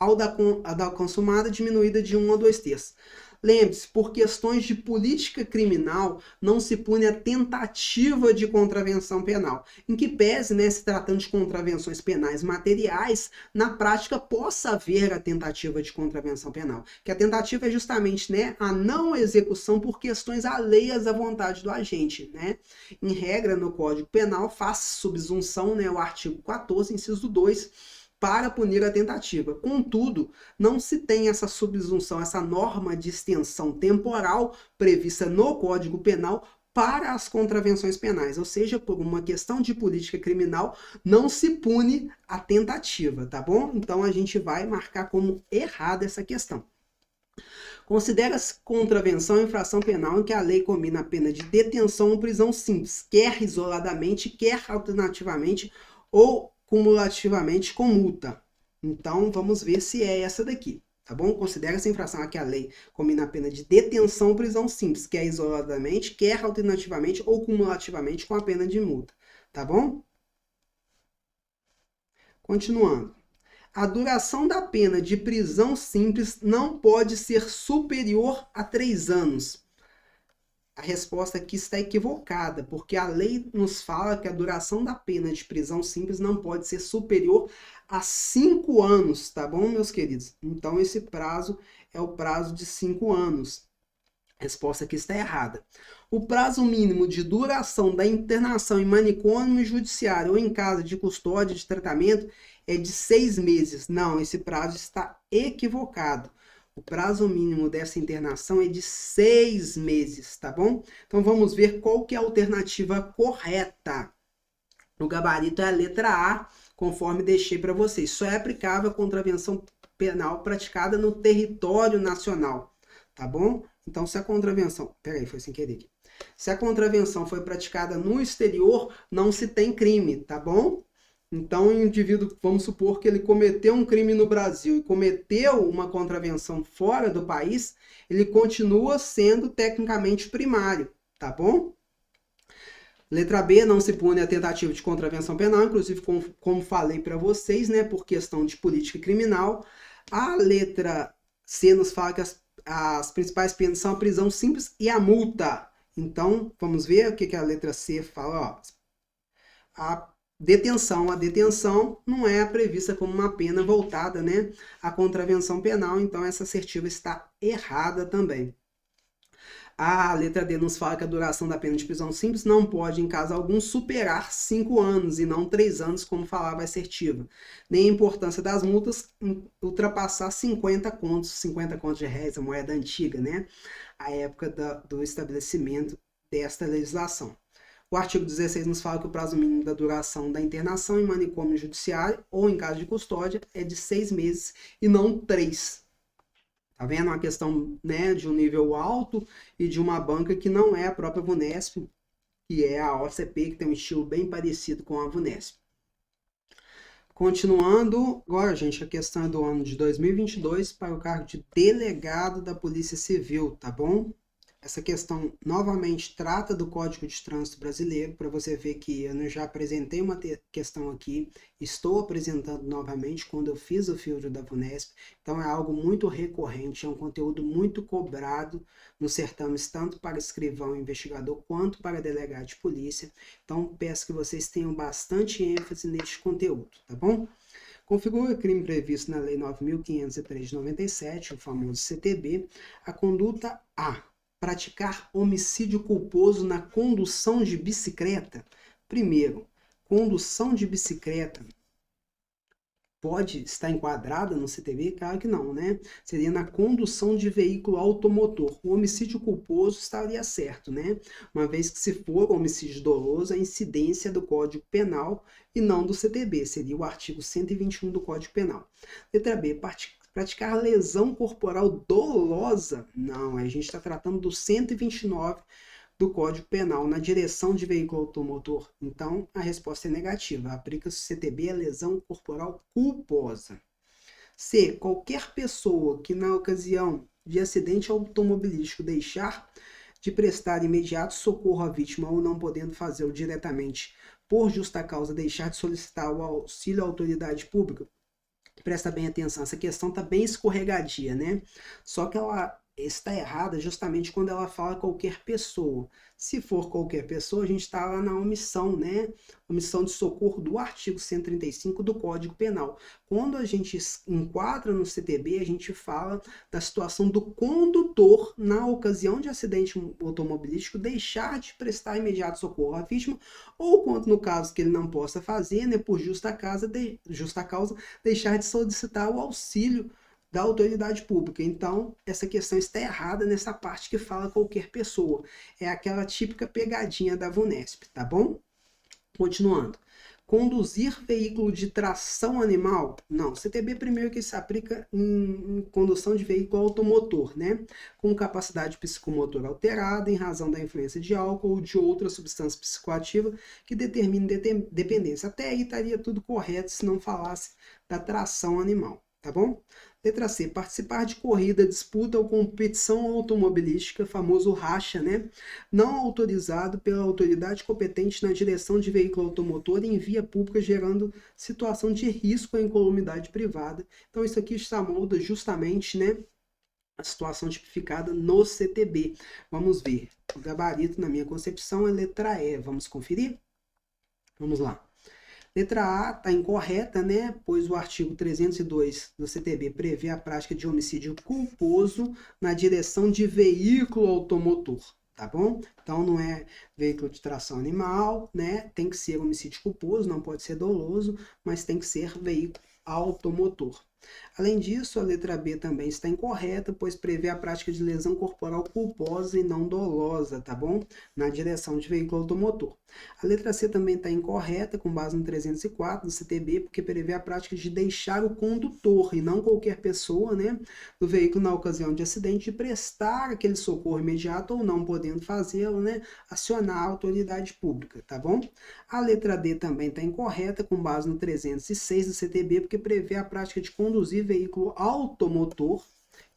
Speaker 2: a da consumada diminuída de 1 a 2/3. Lembre-se, por questões de política criminal, não se pune a tentativa de contravenção penal. Em que pese, né, se tratando de contravenções penais materiais, na prática possa haver a tentativa de contravenção penal. Que a tentativa é justamente, né, a não execução por questões alheias à vontade do agente, né? Em regra, no Código Penal, faz subsunção, né, o artigo 14, inciso 2, para punir a tentativa. Contudo, não se tem essa subsunção, essa norma de extensão temporal prevista no Código Penal para as contravenções penais, ou seja, por uma questão de política criminal, não se pune a tentativa, tá bom? Então a gente vai marcar como errada essa questão. Considera-se contravenção infração penal em que a lei combina a pena de detenção ou prisão simples, quer isoladamente, quer alternativamente ou cumulativamente com multa. Então, vamos ver se é essa daqui, tá bom? Considera-se infração a que a lei combina a pena de detenção ou prisão simples, quer isoladamente, quer alternativamente ou cumulativamente com a pena de multa, tá bom? Continuando. A duração da pena de prisão simples não pode ser superior a 3 anos. A resposta aqui está equivocada, porque a lei nos fala que a duração da pena de prisão simples não pode ser superior a 5 anos, tá bom, meus queridos? Então, esse prazo é o prazo de 5 anos. A resposta aqui está errada. O prazo mínimo de duração da internação em manicômio judiciário ou em casa de custódia de tratamento é de 6 meses. Não, esse prazo está equivocado. O prazo mínimo dessa internação é de 6 meses, tá bom? Então vamos ver qual que é a alternativa correta. O gabarito é a letra A, conforme deixei para vocês. Só é aplicável a contravenção penal praticada no território nacional, tá bom? Então se a contravenção... Peraí, foi sem querer aqui. Se a contravenção foi praticada no exterior, não se tem crime, tá bom? Então, o indivíduo, vamos supor que ele cometeu um crime no Brasil e cometeu uma contravenção fora do país, ele continua sendo tecnicamente primário, tá bom? Letra B, não se pune a tentativa de contravenção penal, inclusive como falei para vocês, né, por questão de política criminal. A letra C nos fala que as principais penas são a prisão simples e a multa. Então, vamos ver o que a letra C fala, ó. A detenção não é prevista como uma pena voltada, né, à contravenção penal, então essa assertiva está errada também. A letra D nos fala que a duração da pena de prisão simples não pode, em caso algum, superar 5 anos e não 3 anos, como falava a assertiva. Nem a importância das multas ultrapassar 50 contos de réis, a moeda antiga, né, a época do estabelecimento desta legislação. O artigo 16 nos fala que o prazo mínimo da duração da internação em manicômio judiciário ou em caso de custódia é de 6 meses e não 3. Tá vendo? Uma questão, né, de um nível alto e de uma banca que não é a própria VUNESP, que é a OCP, que tem um estilo bem parecido com a VUNESP. Continuando, agora, gente, a questão é do ano de 2022 para o cargo de delegado da Polícia Civil, tá bom? Essa questão novamente trata do Código de Trânsito Brasileiro, para você ver que eu já apresentei uma questão aqui, estou apresentando novamente quando eu fiz o filtro da VUNESP, então é algo muito recorrente, é um conteúdo muito cobrado nos certames, tanto para escrivão e investigador, quanto para delegado de polícia, então peço que vocês tenham bastante ênfase neste conteúdo, tá bom? Configura o crime previsto na Lei 9.503 de 97, o famoso CTB, a conduta A. Praticar homicídio culposo na condução de bicicleta. Primeiro, condução de bicicleta pode estar enquadrada no CTB? Claro que não, né? Seria na condução de veículo automotor. O homicídio culposo estaria certo, né? Uma vez que se for homicídio doloso, a incidência do Código Penal e não do CTB. Seria o artigo 121 do Código Penal. Letra B, praticar lesão corporal dolosa? Não, a gente está tratando do 129 do Código Penal, na direção de veículo automotor. Então, a resposta é negativa. Aplica-se o CTB a lesão corporal culposa. C. Qualquer pessoa que, na ocasião de acidente automobilístico, deixar de prestar imediato socorro à vítima ou não podendo fazê-lo diretamente por justa causa, deixar de solicitar o auxílio à autoridade pública, Presta bem atenção, essa questão está bem escorregadia, né? Só que ela está errada justamente quando ela fala qualquer pessoa. Se for qualquer pessoa, a gente está lá na omissão, né? Omissão de socorro do artigo 135 do Código Penal. Quando a gente enquadra no CTB, a gente fala da situação do condutor, na ocasião de acidente automobilístico, deixar de prestar imediato socorro à vítima, ou quando, no caso que ele não possa fazer, né, por justa causa, deixar de solicitar o auxílio da autoridade pública. Então, essa questão está errada nessa parte que fala qualquer pessoa. É aquela típica pegadinha da VUNESP, tá bom? Continuando. Conduzir veículo de tração animal? Não. CTB primeiro que se aplica em condução de veículo automotor, né? Com capacidade psicomotora alterada em razão da influência de álcool ou de outra substância psicoativa que determine dependência. Até aí estaria tudo correto se não falasse da tração animal, tá bom? Letra C, participar de corrida, disputa ou competição automobilística, famoso racha, né? Não autorizado pela autoridade competente na direção de veículo automotor em via pública, gerando situação de risco à incolumidade privada. Então, isso aqui está molda justamente, né, a situação tipificada no CTB. Vamos ver. O gabarito, na minha concepção, é letra E. Vamos conferir? Vamos lá. Letra A está incorreta, né? Pois o artigo 302 do CTB prevê a prática de homicídio culposo na direção de veículo automotor, tá bom? Então não é veículo de tração animal, né? Tem que ser homicídio culposo, não pode ser doloso, mas tem que ser veículo automotor. Além disso, a letra B também está incorreta, pois prevê a prática de lesão corporal culposa e não dolosa, tá bom? Na direção de veículo automotor. A letra C também está incorreta, com base no 304 do CTB, porque prevê a prática de deixar o condutor, e não qualquer pessoa, né, do veículo na ocasião de acidente, de prestar aquele socorro imediato ou não podendo fazê-lo, né, acionar a autoridade pública, tá bom? A letra D também está incorreta, com base no 306 do CTB, porque prevê a prática de conduzir veículo automotor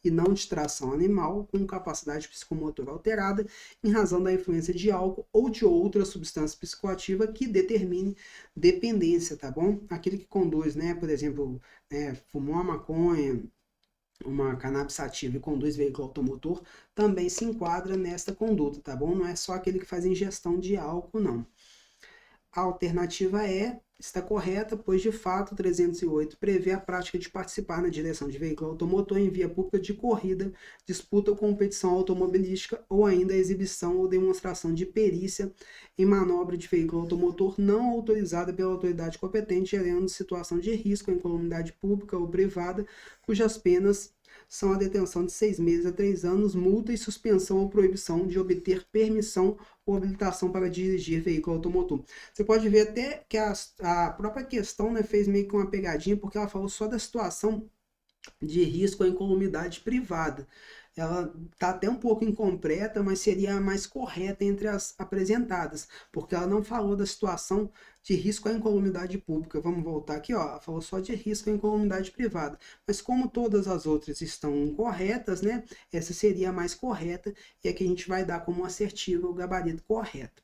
Speaker 2: e não de tração animal, com capacidade psicomotora alterada, em razão da influência de álcool ou de outra substância psicoativa que determine dependência, tá bom? Aquele que conduz, né, por exemplo, fumou uma maconha, uma cannabis sativa e conduz veículo automotor, também se enquadra nesta conduta, tá bom? Não é só aquele que faz ingestão de álcool, não. A alternativa está correta, pois de fato o 308 prevê a prática de participar na direção de veículo automotor em via pública de corrida, disputa ou competição automobilística ou ainda a exibição ou demonstração de perícia em manobra de veículo automotor não autorizada pela autoridade competente, gerando situação de risco à incolumidade pública ou privada, cujas penas são a detenção de 6 meses a 3 anos, multa e suspensão ou proibição de obter permissão ou habilitação para dirigir veículo automotor. Você pode ver até que a própria questão, né, fez meio que uma pegadinha, porque ela falou só da situação de risco à incolumidade privada. Ela está até um pouco incompleta, mas seria a mais correta entre as apresentadas, porque ela não falou da situação de risco à incolumidade pública. Vamos voltar aqui, ó, ela falou só de risco à incolumidade privada. Mas como todas as outras estão incorretas, né, essa seria a mais correta, e aqui a gente vai dar como assertiva o gabarito correto.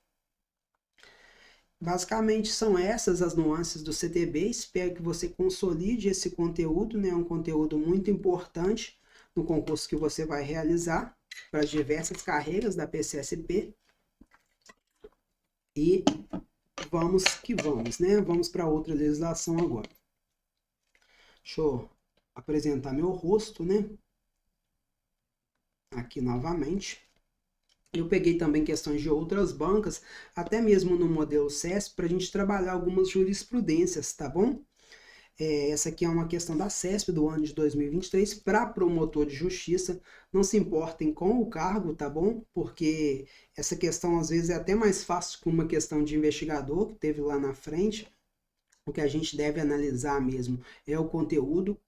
Speaker 2: Basicamente são essas as nuances do CTB, espero que você consolide esse conteúdo, né? É um conteúdo muito importante no concurso que você vai realizar para diversas carreiras da PCSP. E vamos que vamos, né? Vamos para outra legislação agora. Deixa eu apresentar meu rosto, né? Aqui novamente. Eu peguei também questões de outras bancas, até mesmo no modelo CESP, para a gente trabalhar algumas jurisprudências, tá bom? Essa aqui é uma questão da CESP do ano de 2023 para promotor de justiça. Não se importem com o cargo, tá bom? Porque essa questão às vezes é até mais fácil que uma questão de investigador que teve lá na frente. O que a gente deve analisar mesmo é o conteúdo,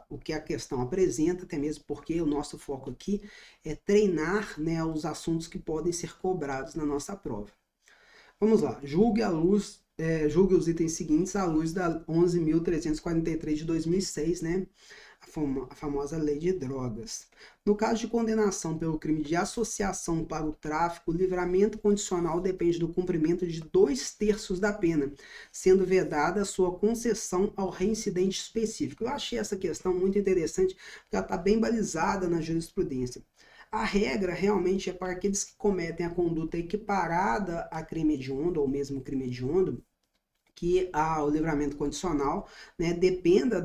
Speaker 2: o que a questão apresenta, até mesmo porque o nosso foco aqui é treinar, né, os assuntos que podem ser cobrados na nossa prova. Vamos lá. Julgue à luz julgue os itens seguintes à luz da 11.343 de 2006, né? A famosa lei de drogas. No caso de condenação pelo crime de associação para o tráfico, o livramento condicional depende do cumprimento de 2/3 da pena, sendo vedada a sua concessão ao reincidente específico. Eu achei essa questão muito interessante, porque ela está bem balizada na jurisprudência. A regra realmente é para aqueles que cometem a conduta equiparada a crime hediondo, ou mesmo crime hediondo, que o livramento condicional, né, dependa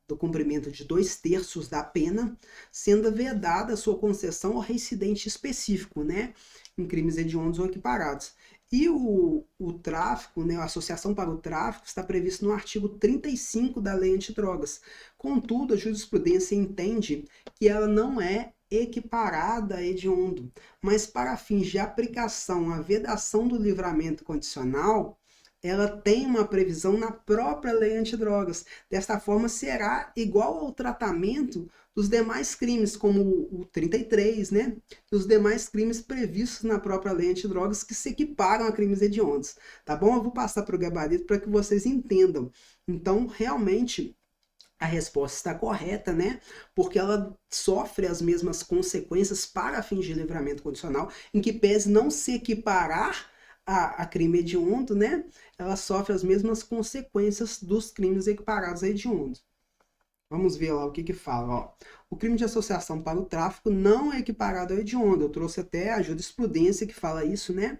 Speaker 2: do cumprimento de 2/3 da pena, sendo vedada a sua concessão ao reincidente específico, né, em crimes hediondos ou equiparados. E o tráfico, né, a associação para o tráfico, está previsto no artigo 35 da Lei Antidrogas. Contudo, a jurisprudência entende que ela não é equiparada a hediondo, mas para fins de aplicação à vedação do livramento condicional, ela tem uma previsão na própria lei antidrogas. Desta forma, será igual ao tratamento dos demais crimes, como o 33, né? E os demais crimes previstos na própria lei antidrogas que se equiparam a crimes hediondos. Tá bom? Eu vou passar para o gabarito para que vocês entendam. Então, realmente, a resposta está correta, né? Porque ela sofre as mesmas consequências para fins de livramento condicional, em que pese não se equiparar a crime hediondo, né? Ela sofre as mesmas consequências dos crimes equiparados a hediondos. Vamos ver lá o que fala. Ó. O crime de associação para o tráfico não é equiparado ao hediondo. Eu trouxe até a jurisprudência que fala isso, né?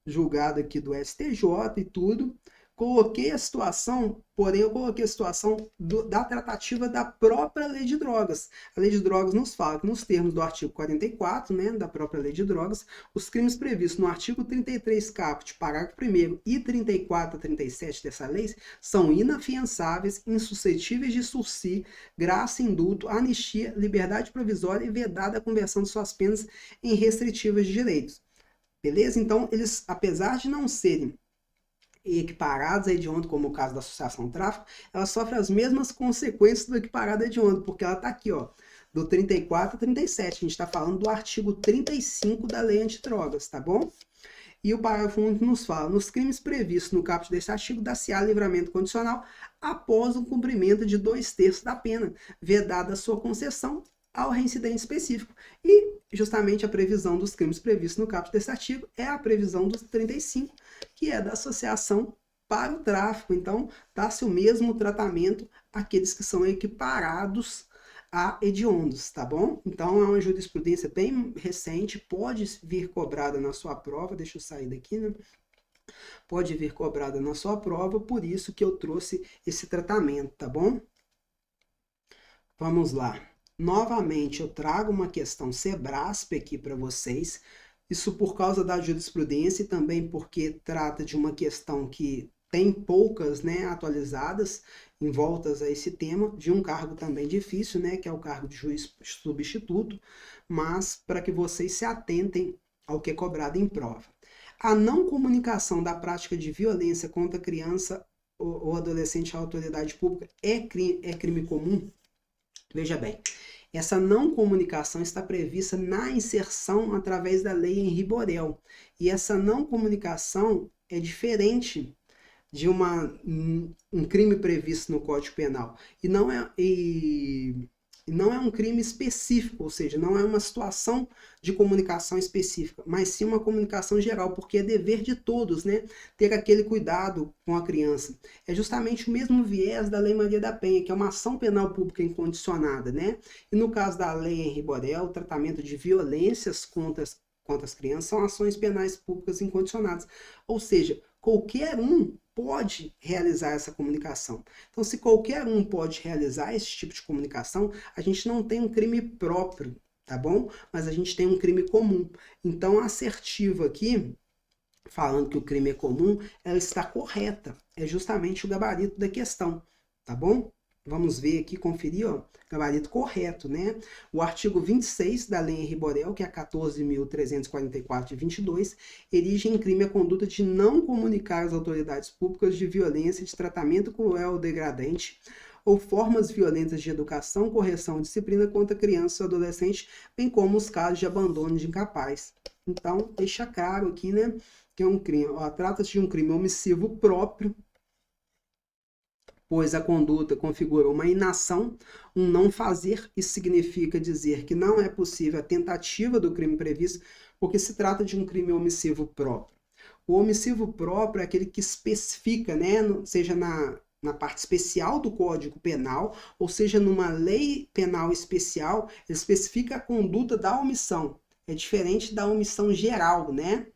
Speaker 2: Julgado aqui do STJ e tudo. Coloquei a situação, porém eu coloquei a situação da tratativa da própria lei de drogas. A lei de drogas nos fala que nos termos do artigo 44, né, da própria lei de drogas, os crimes previstos no artigo 33 caput, parágrafo 1º e 34 a 37 dessa lei são inafiançáveis, insuscetíveis de sursi, graça, indulto, anistia, liberdade provisória e vedada a conversão de suas penas em restritivas de direitos. Beleza? Então, eles, apesar de não serem equiparados a hediondo, como o caso da associação tráfico, ela sofre as mesmas consequências do equiparado a hediondo, porque ela está aqui, ó, do 34 a 37. A gente está falando do artigo 35 da Lei Antidrogas, tá bom? E o parágrafo 1 nos fala, nos crimes previstos no caput deste artigo, dá-se-á livramento condicional após o cumprimento de 2/3 da pena, vedada a sua concessão ao reincidente específico. E justamente a previsão dos crimes previstos no caput desse artigo é a previsão dos 35, que é da associação para o tráfico. Então, dá-se o mesmo tratamento àqueles que são equiparados a hediondos, tá bom? Então, é uma jurisprudência bem recente, pode vir cobrada na sua prova, deixa eu sair daqui, né? Pode vir cobrada na sua prova, por isso que eu trouxe esse tratamento, tá bom? Vamos lá. Novamente, eu trago uma questão SEBRASP aqui para vocês, isso por causa da jurisprudência e também porque trata de uma questão que tem poucas, né, atualizadas em voltas a esse tema, de um cargo também difícil, né, que é o cargo de juiz substituto, mas para que vocês se atentem ao que é cobrado em prova. A não comunicação da prática de violência contra criança ou adolescente à autoridade pública é crime comum? Veja bem, essa não comunicação está prevista na inserção através da lei Henri Borel. E essa não comunicação é diferente de um crime previsto no Código Penal. E não é um crime específico, ou seja, não é uma situação de comunicação específica, mas sim uma comunicação geral, porque é dever de todos, né, ter aquele cuidado com a criança. É justamente o mesmo viés da Lei Maria da Penha, que é uma ação penal pública incondicionada, né? E no caso da Lei Henri Borel, o tratamento de violências contra as crianças são ações penais públicas incondicionadas. Ou seja, qualquer um pode realizar essa comunicação. Então, se qualquer um pode realizar esse tipo de comunicação, a gente não tem um crime próprio, tá bom? Mas a gente tem um crime comum. Então, a assertiva aqui, falando que o crime é comum, ela está correta. É justamente o gabarito da questão, tá bom? Vamos ver aqui, conferir, ó, gabarito correto, né? O artigo 26 da Lei Henri Borel, que é a 14.344 de 22, erige em crime a conduta de não comunicar às autoridades públicas de violência, de tratamento cruel ou degradante, ou formas violentas de educação, correção ou disciplina contra criança ou adolescente, bem como os casos de abandono de incapaz. Então, deixa claro aqui, né, que é um crime? Trata-se de um crime omissivo próprio, pois a conduta configura uma inação, um não fazer. Isso significa dizer que não é possível a tentativa do crime previsto, porque se trata de um crime omissivo próprio. O omissivo próprio é aquele que especifica, né, seja na parte especial do Código Penal, ou seja, numa lei penal especial, ele especifica a conduta da omissão. É diferente da omissão geral, né,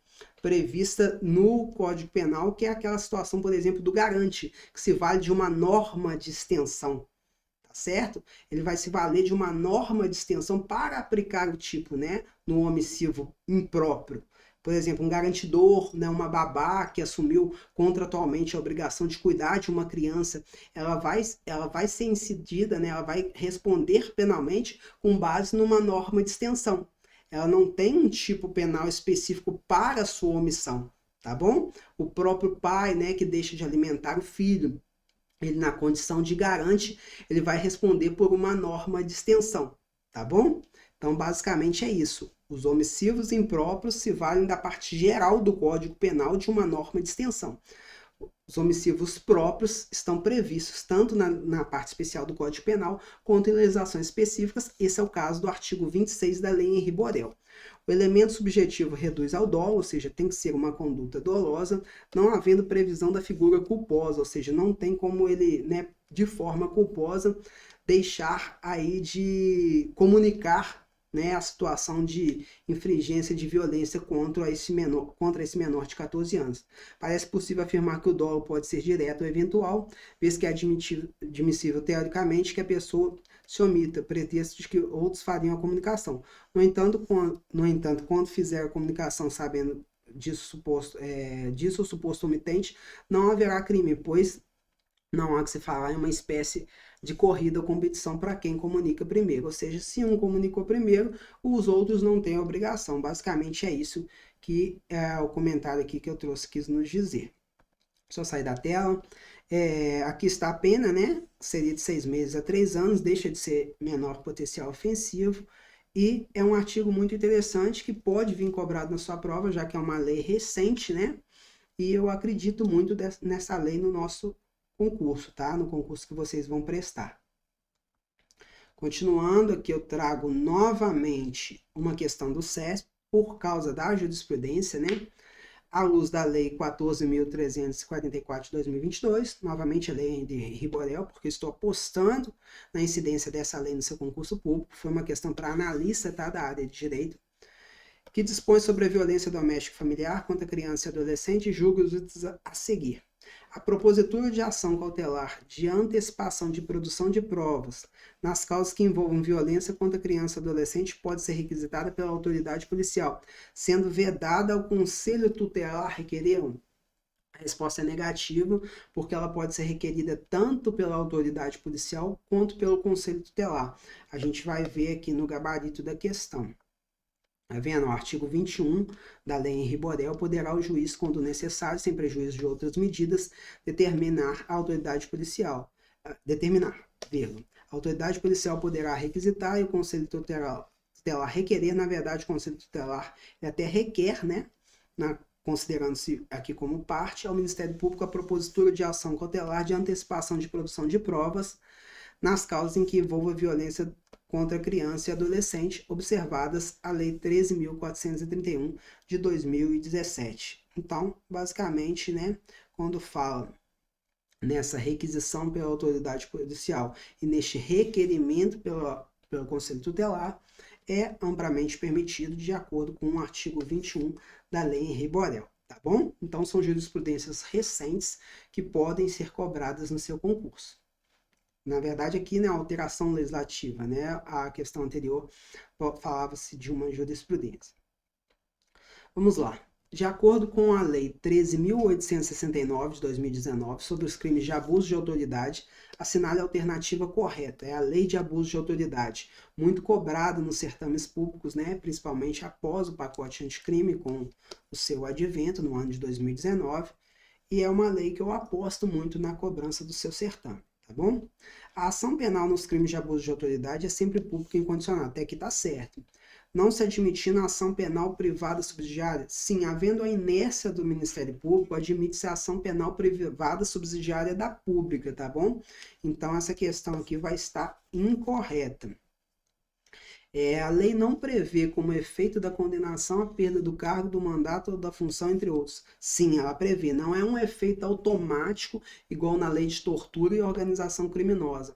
Speaker 2: prevista no Código Penal, que é aquela situação, por exemplo, do garante, que se vale de uma norma de extensão, tá certo? Ele vai se valer de uma norma de extensão para aplicar o tipo, né, no omissivo impróprio. Por exemplo, um garantidor, né, uma babá que assumiu contratualmente a obrigação de cuidar de uma criança, ela vai ser incidida, né, ela vai responder penalmente com base numa norma de extensão. Ela não tem um tipo penal específico para a sua omissão, tá bom? O próprio pai, né, que deixa de alimentar o filho, ele na condição de garante, ele vai responder por uma norma de extensão, tá bom? Então, basicamente é isso. Os omissivos impróprios se valem da parte geral do Código Penal de uma norma de extensão. Os omissivos próprios estão previstos tanto na parte especial do Código Penal quanto em legislações específicas. Esse é o caso do artigo 26 da Lei Henri Borel. O elemento subjetivo reduz ao dolo, ou seja, tem que ser uma conduta dolosa, não havendo previsão da figura culposa, ou seja, não tem como ele, né, de forma culposa, deixar aí de comunicar, né, a situação de infringência de violência contra esse menor de 14 anos. Parece possível afirmar que o dolo pode ser direto ou eventual, vez que é admissível teoricamente que a pessoa se omita, pretexto de que outros fariam a comunicação. No entanto, quando fizer a comunicação sabendo disso o suposto omitente, não haverá crime, pois não há que se falar em uma espécie de corrida ou competição para quem comunica primeiro. Ou seja, se um comunicou primeiro, os outros não têm obrigação. Basicamente é isso que é o comentário aqui que eu trouxe, quis nos dizer. Só sair da tela. Aqui está a pena, né? Seria de 6 meses a 3 anos, deixa de ser menor potencial ofensivo. E é um artigo muito interessante que pode vir cobrado na sua prova, já que é uma lei recente, né? E eu acredito muito nessa lei no nosso concurso, tá? No concurso que vocês vão prestar. Continuando, aqui eu trago novamente uma questão do CESP, por causa da jurisprudência, né? À luz da Lei 14.344 de 2022, novamente a Lei de Henri Borel, porque estou apostando na incidência dessa lei no seu concurso público, foi uma questão para analista, tá? Da área de direito, que dispõe sobre a violência doméstica e familiar contra criança e adolescente e julga os itens a seguir. A propositura de ação cautelar de antecipação de produção de provas nas causas que envolvam violência contra criança e adolescente pode ser requisitada pela autoridade policial, sendo vedada ao conselho tutelar requerê-la. A resposta é negativa, porque ela pode ser requerida tanto pela autoridade policial quanto pelo conselho tutelar. A gente vai ver aqui no gabarito da questão. Tá vendo? O artigo 21 da Lei Henri Borel poderá o juiz, quando necessário, sem prejuízo de outras medidas, determinar a autoridade policial. A autoridade policial poderá requisitar e o Conselho Tutelar requerer. Na verdade, o Conselho Tutelar até requer, né, considerando-se aqui como parte, ao Ministério Público a propositura de ação cautelar de antecipação de produção de provas nas causas em que envolva violência contra criança e adolescente, observadas a Lei 13.431 de 2017. Então, basicamente, né, quando fala nessa requisição pela autoridade policial e neste requerimento pelo Conselho Tutelar, é amplamente permitido de acordo com o artigo 21 da Lei Henri Borel, tá bom? Então, são jurisprudências recentes que podem ser cobradas no seu concurso. Na verdade, aqui, né, a alteração legislativa, né, a questão anterior falava-se de uma jurisprudência. Vamos lá. De acordo com a Lei 13.869 de 2019 sobre os crimes de abuso de autoridade, assinale a alternativa correta. É a Lei de Abuso de Autoridade, muito cobrada nos certames públicos, né, principalmente após o pacote anticrime com o seu advento no ano de 2019, e é uma lei que eu aposto muito na cobrança do seu certame. Tá bom? A ação penal nos crimes de abuso de autoridade é sempre pública e incondicional, até aqui tá certo. Não se admitindo ação penal privada subsidiária? Sim, havendo a inércia do Ministério Público, admite-se a ação penal privada subsidiária da pública, tá bom? Então, essa questão aqui vai estar incorreta. A lei não prevê como efeito da condenação a perda do cargo, do mandato ou da função, entre outros. Sim, ela prevê. Não é um efeito automático, igual na lei de tortura e organização criminosa.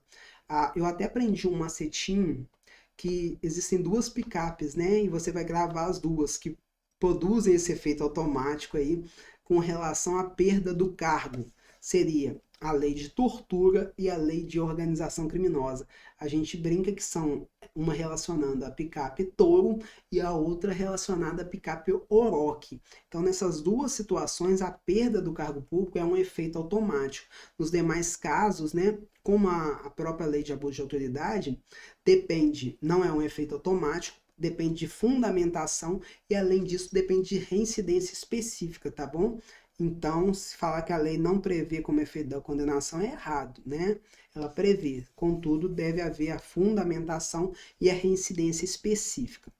Speaker 2: Eu até aprendi um macetinho que existem duas picapes, né? E você vai gravar as duas, que produzem esse efeito automático aí com relação à perda do cargo. Seria a lei de tortura e a lei de organização criminosa. A gente brinca que são uma relacionando a picape touro e a outra relacionada a picape oroque. Então, nessas duas situações, a perda do cargo público é um efeito automático. Nos demais casos, né, como a própria lei de abuso de autoridade, depende, não é um efeito automático, depende de fundamentação e, além disso, depende de reincidência específica, tá bom? Então, se falar que a lei não prevê como efeito da condenação é errado, né? Ela prevê, contudo, deve haver a fundamentação e a reincidência específica.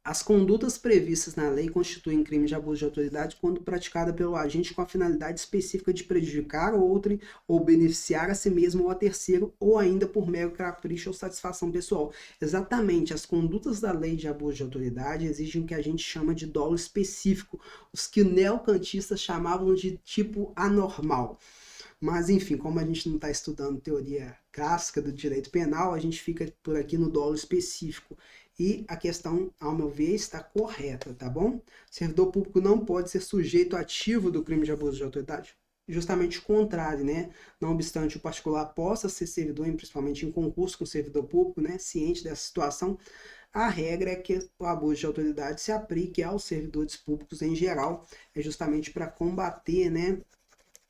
Speaker 2: As condutas previstas na lei constituem crime de abuso de autoridade quando praticada pelo agente com a finalidade específica de prejudicar outrem ou beneficiar a si mesmo ou a terceiro, ou ainda por mero capricho ou satisfação pessoal. Exatamente, as condutas da lei de abuso de autoridade exigem o que a gente chama de dolo específico, os que neocantistas chamavam de tipo anormal. Mas, enfim, como a gente não está estudando teoria clássica do direito penal, a gente fica por aqui no dolo específico. E a questão, ao meu ver, está correta, tá bom? O servidor público não pode ser sujeito ativo do crime de abuso de autoridade. Justamente o contrário, né? Não obstante o particular possa ser servidor, principalmente em concurso com o servidor público, né? Ciente dessa situação, a regra é que o abuso de autoridade se aplique aos servidores públicos em geral, é justamente para combater, né,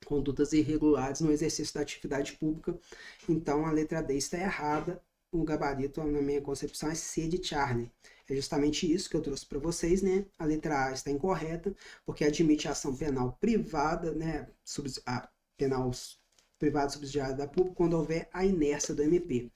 Speaker 2: condutas irregulares no exercício da atividade pública. Então, a letra D está errada. O gabarito, na minha concepção, é C de Charlie. É justamente isso que eu trouxe para vocês, né? A letra A está incorreta, porque admite a ação penal privada, né? A penal privada subsidiária da pública quando houver a inércia do MP.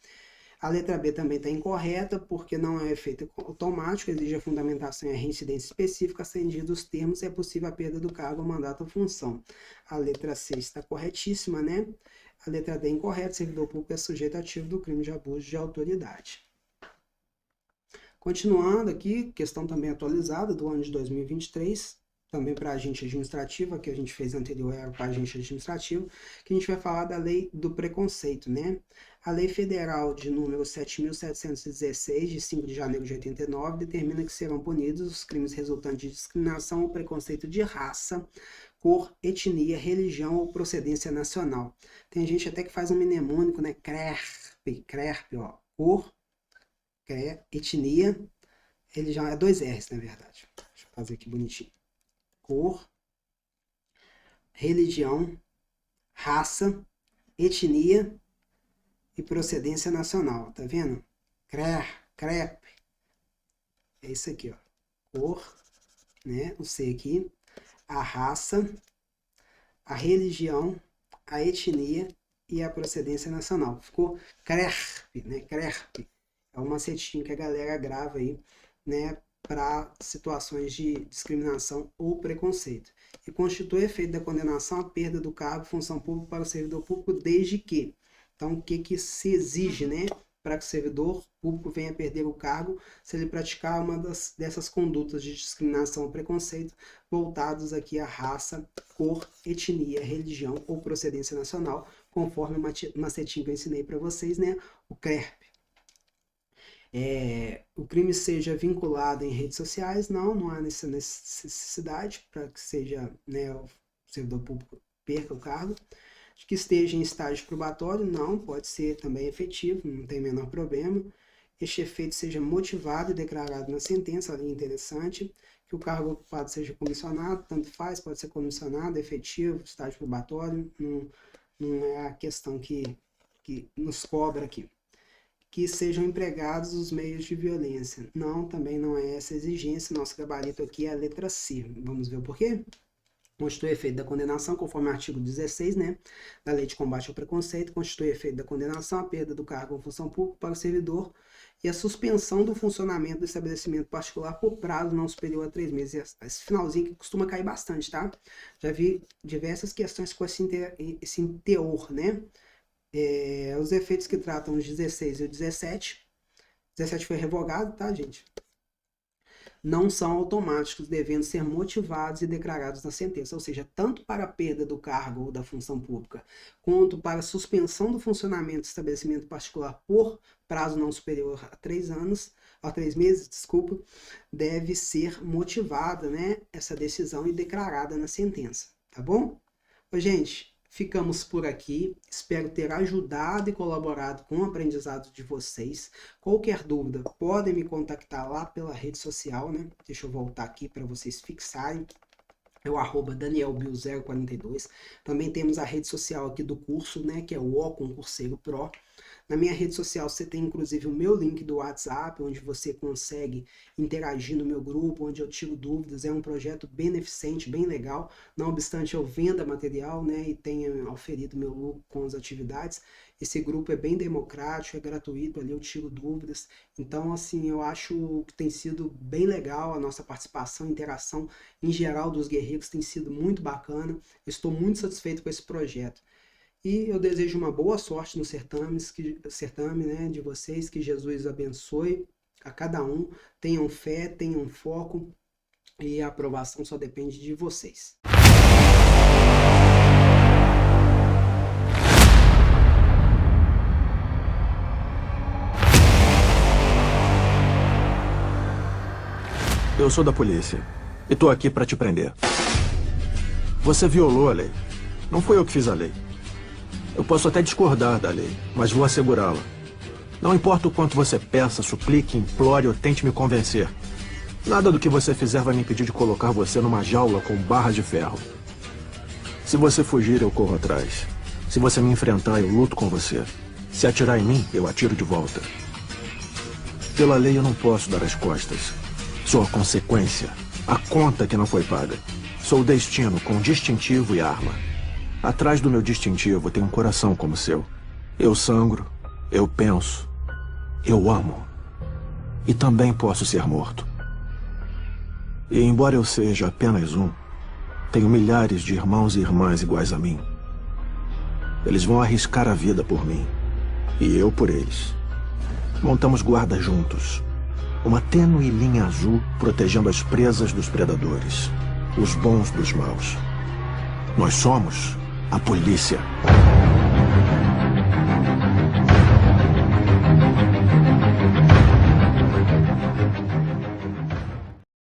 Speaker 2: A letra B também está incorreta, porque não é um efeito automático, exige a fundamentação e a reincidência específica, acendidos os termos, é possível a perda do cargo, mandato ou função. A letra C está corretíssima, né? A letra D é incorreta, servidor público é sujeito ativo do crime de abuso de autoridade. Continuando aqui, questão também atualizada do ano de 2023, também para agente administrativo, a que a gente fez anterior era para agente administrativo, que a gente vai falar da lei do preconceito, né? A lei federal de número 7.716, de 5 de janeiro de 89, determina que serão punidos os crimes resultantes de discriminação ou preconceito de raça, cor, etnia, religião ou procedência nacional. Tem gente até que faz um mnemônico, né? CRERP, ó. Cor, etnia, religião, é 2 R's, na verdade. Deixa eu fazer aqui bonitinho. Cor, religião, raça, etnia e procedência nacional. Tá vendo? CREP. É isso aqui, ó. Cor, né? O C aqui. A raça, a religião, a etnia e a procedência nacional. Ficou CRERP, né? CRERP. É um macetinho que a galera grava aí, né? Para situações de discriminação ou preconceito. E constitui efeito da condenação a perda do cargo, função pública para o servidor público, desde que. Então, o que se exige, né? Para que o servidor público venha perder o cargo, se ele praticar uma dessas condutas de discriminação ou preconceito voltados aqui à raça, cor, etnia, religião ou procedência nacional, conforme o macetinho que eu ensinei para vocês, né? O CRERP. O crime seja vinculado em redes sociais, não há necessidade para que seja, né, o servidor público perca o cargo. Que esteja em estágio probatório, não, pode ser também efetivo, não tem menor problema. Este efeito seja motivado e declarado na sentença, ali interessante. Que o cargo ocupado seja comissionado, tanto faz, pode ser comissionado, efetivo, estágio probatório, não é a questão que nos cobra aqui. Que sejam empregados os meios de violência. Não, também não é essa exigência. Nosso gabarito aqui é a letra C. Vamos ver o porquê? constitui efeito da condenação, conforme o artigo 16, né, da Lei de Combate ao Preconceito, constitui efeito da condenação a perda do cargo ou função pública para o servidor e a suspensão do funcionamento do estabelecimento particular por prazo não superior a 3 meses. Esse finalzinho que costuma cair bastante, tá? Já vi diversas questões com esse teor, né? Os efeitos que tratam os 16 e o 17. 17 foi revogado, tá, gente? Não são automáticos, devendo ser motivados e declarados na sentença, ou seja, tanto para a perda do cargo ou da função pública, quanto para a suspensão do funcionamento do estabelecimento particular por prazo não superior a 3 meses, deve ser motivada, né, essa decisão e declarada na sentença, tá bom? Gente, ficamos por aqui, espero ter ajudado e colaborado com o aprendizado de vocês. Qualquer dúvida, podem me contactar lá pela rede social, né? Deixa eu voltar aqui para vocês fixarem. É o @DanielBill042. Também temos a rede social aqui do curso, né? Que é o Concurseiro Pro. Na minha rede social você tem inclusive o meu link do WhatsApp, onde você consegue interagir no meu grupo, onde eu tiro dúvidas. É um projeto beneficente, bem legal. Não obstante eu venda material, né, e tenha auferido meu lucro com as atividades, esse grupo é bem democrático, é gratuito, ali eu tiro dúvidas. Então, assim, eu acho que tem sido bem legal a nossa participação, interação em geral dos guerreiros tem sido muito bacana. Estou muito satisfeito com esse projeto. E eu desejo uma boa sorte no certame, né, de vocês, que Jesus abençoe a cada um, tenham fé, tenham foco e a aprovação só depende de vocês.
Speaker 1: Eu sou da polícia e tô aqui pra te prender. Você violou a lei. Não foi eu que fiz a lei. Eu posso até discordar da lei, mas vou assegurá-la. Não importa o quanto você peça, suplique, implore ou tente me convencer. Nada do que você fizer vai me impedir de colocar você numa jaula com barras de ferro. Se você fugir, eu corro atrás. Se você me enfrentar, eu luto com você. Se atirar em mim, eu atiro de volta. Pela lei, eu não posso dar as costas. Sou a consequência, a conta que não foi paga. Sou o destino com distintivo e arma. Atrás do meu distintivo tem um coração como o seu. Eu sangro, eu penso, eu amo. E também posso ser morto. E embora eu seja apenas um, tenho milhares de irmãos e irmãs iguais a mim. Eles vão arriscar a vida por mim. E eu por eles. Montamos guarda juntos. Uma tênue linha azul protegendo as presas dos predadores. Os bons dos maus. Nós somos a polícia.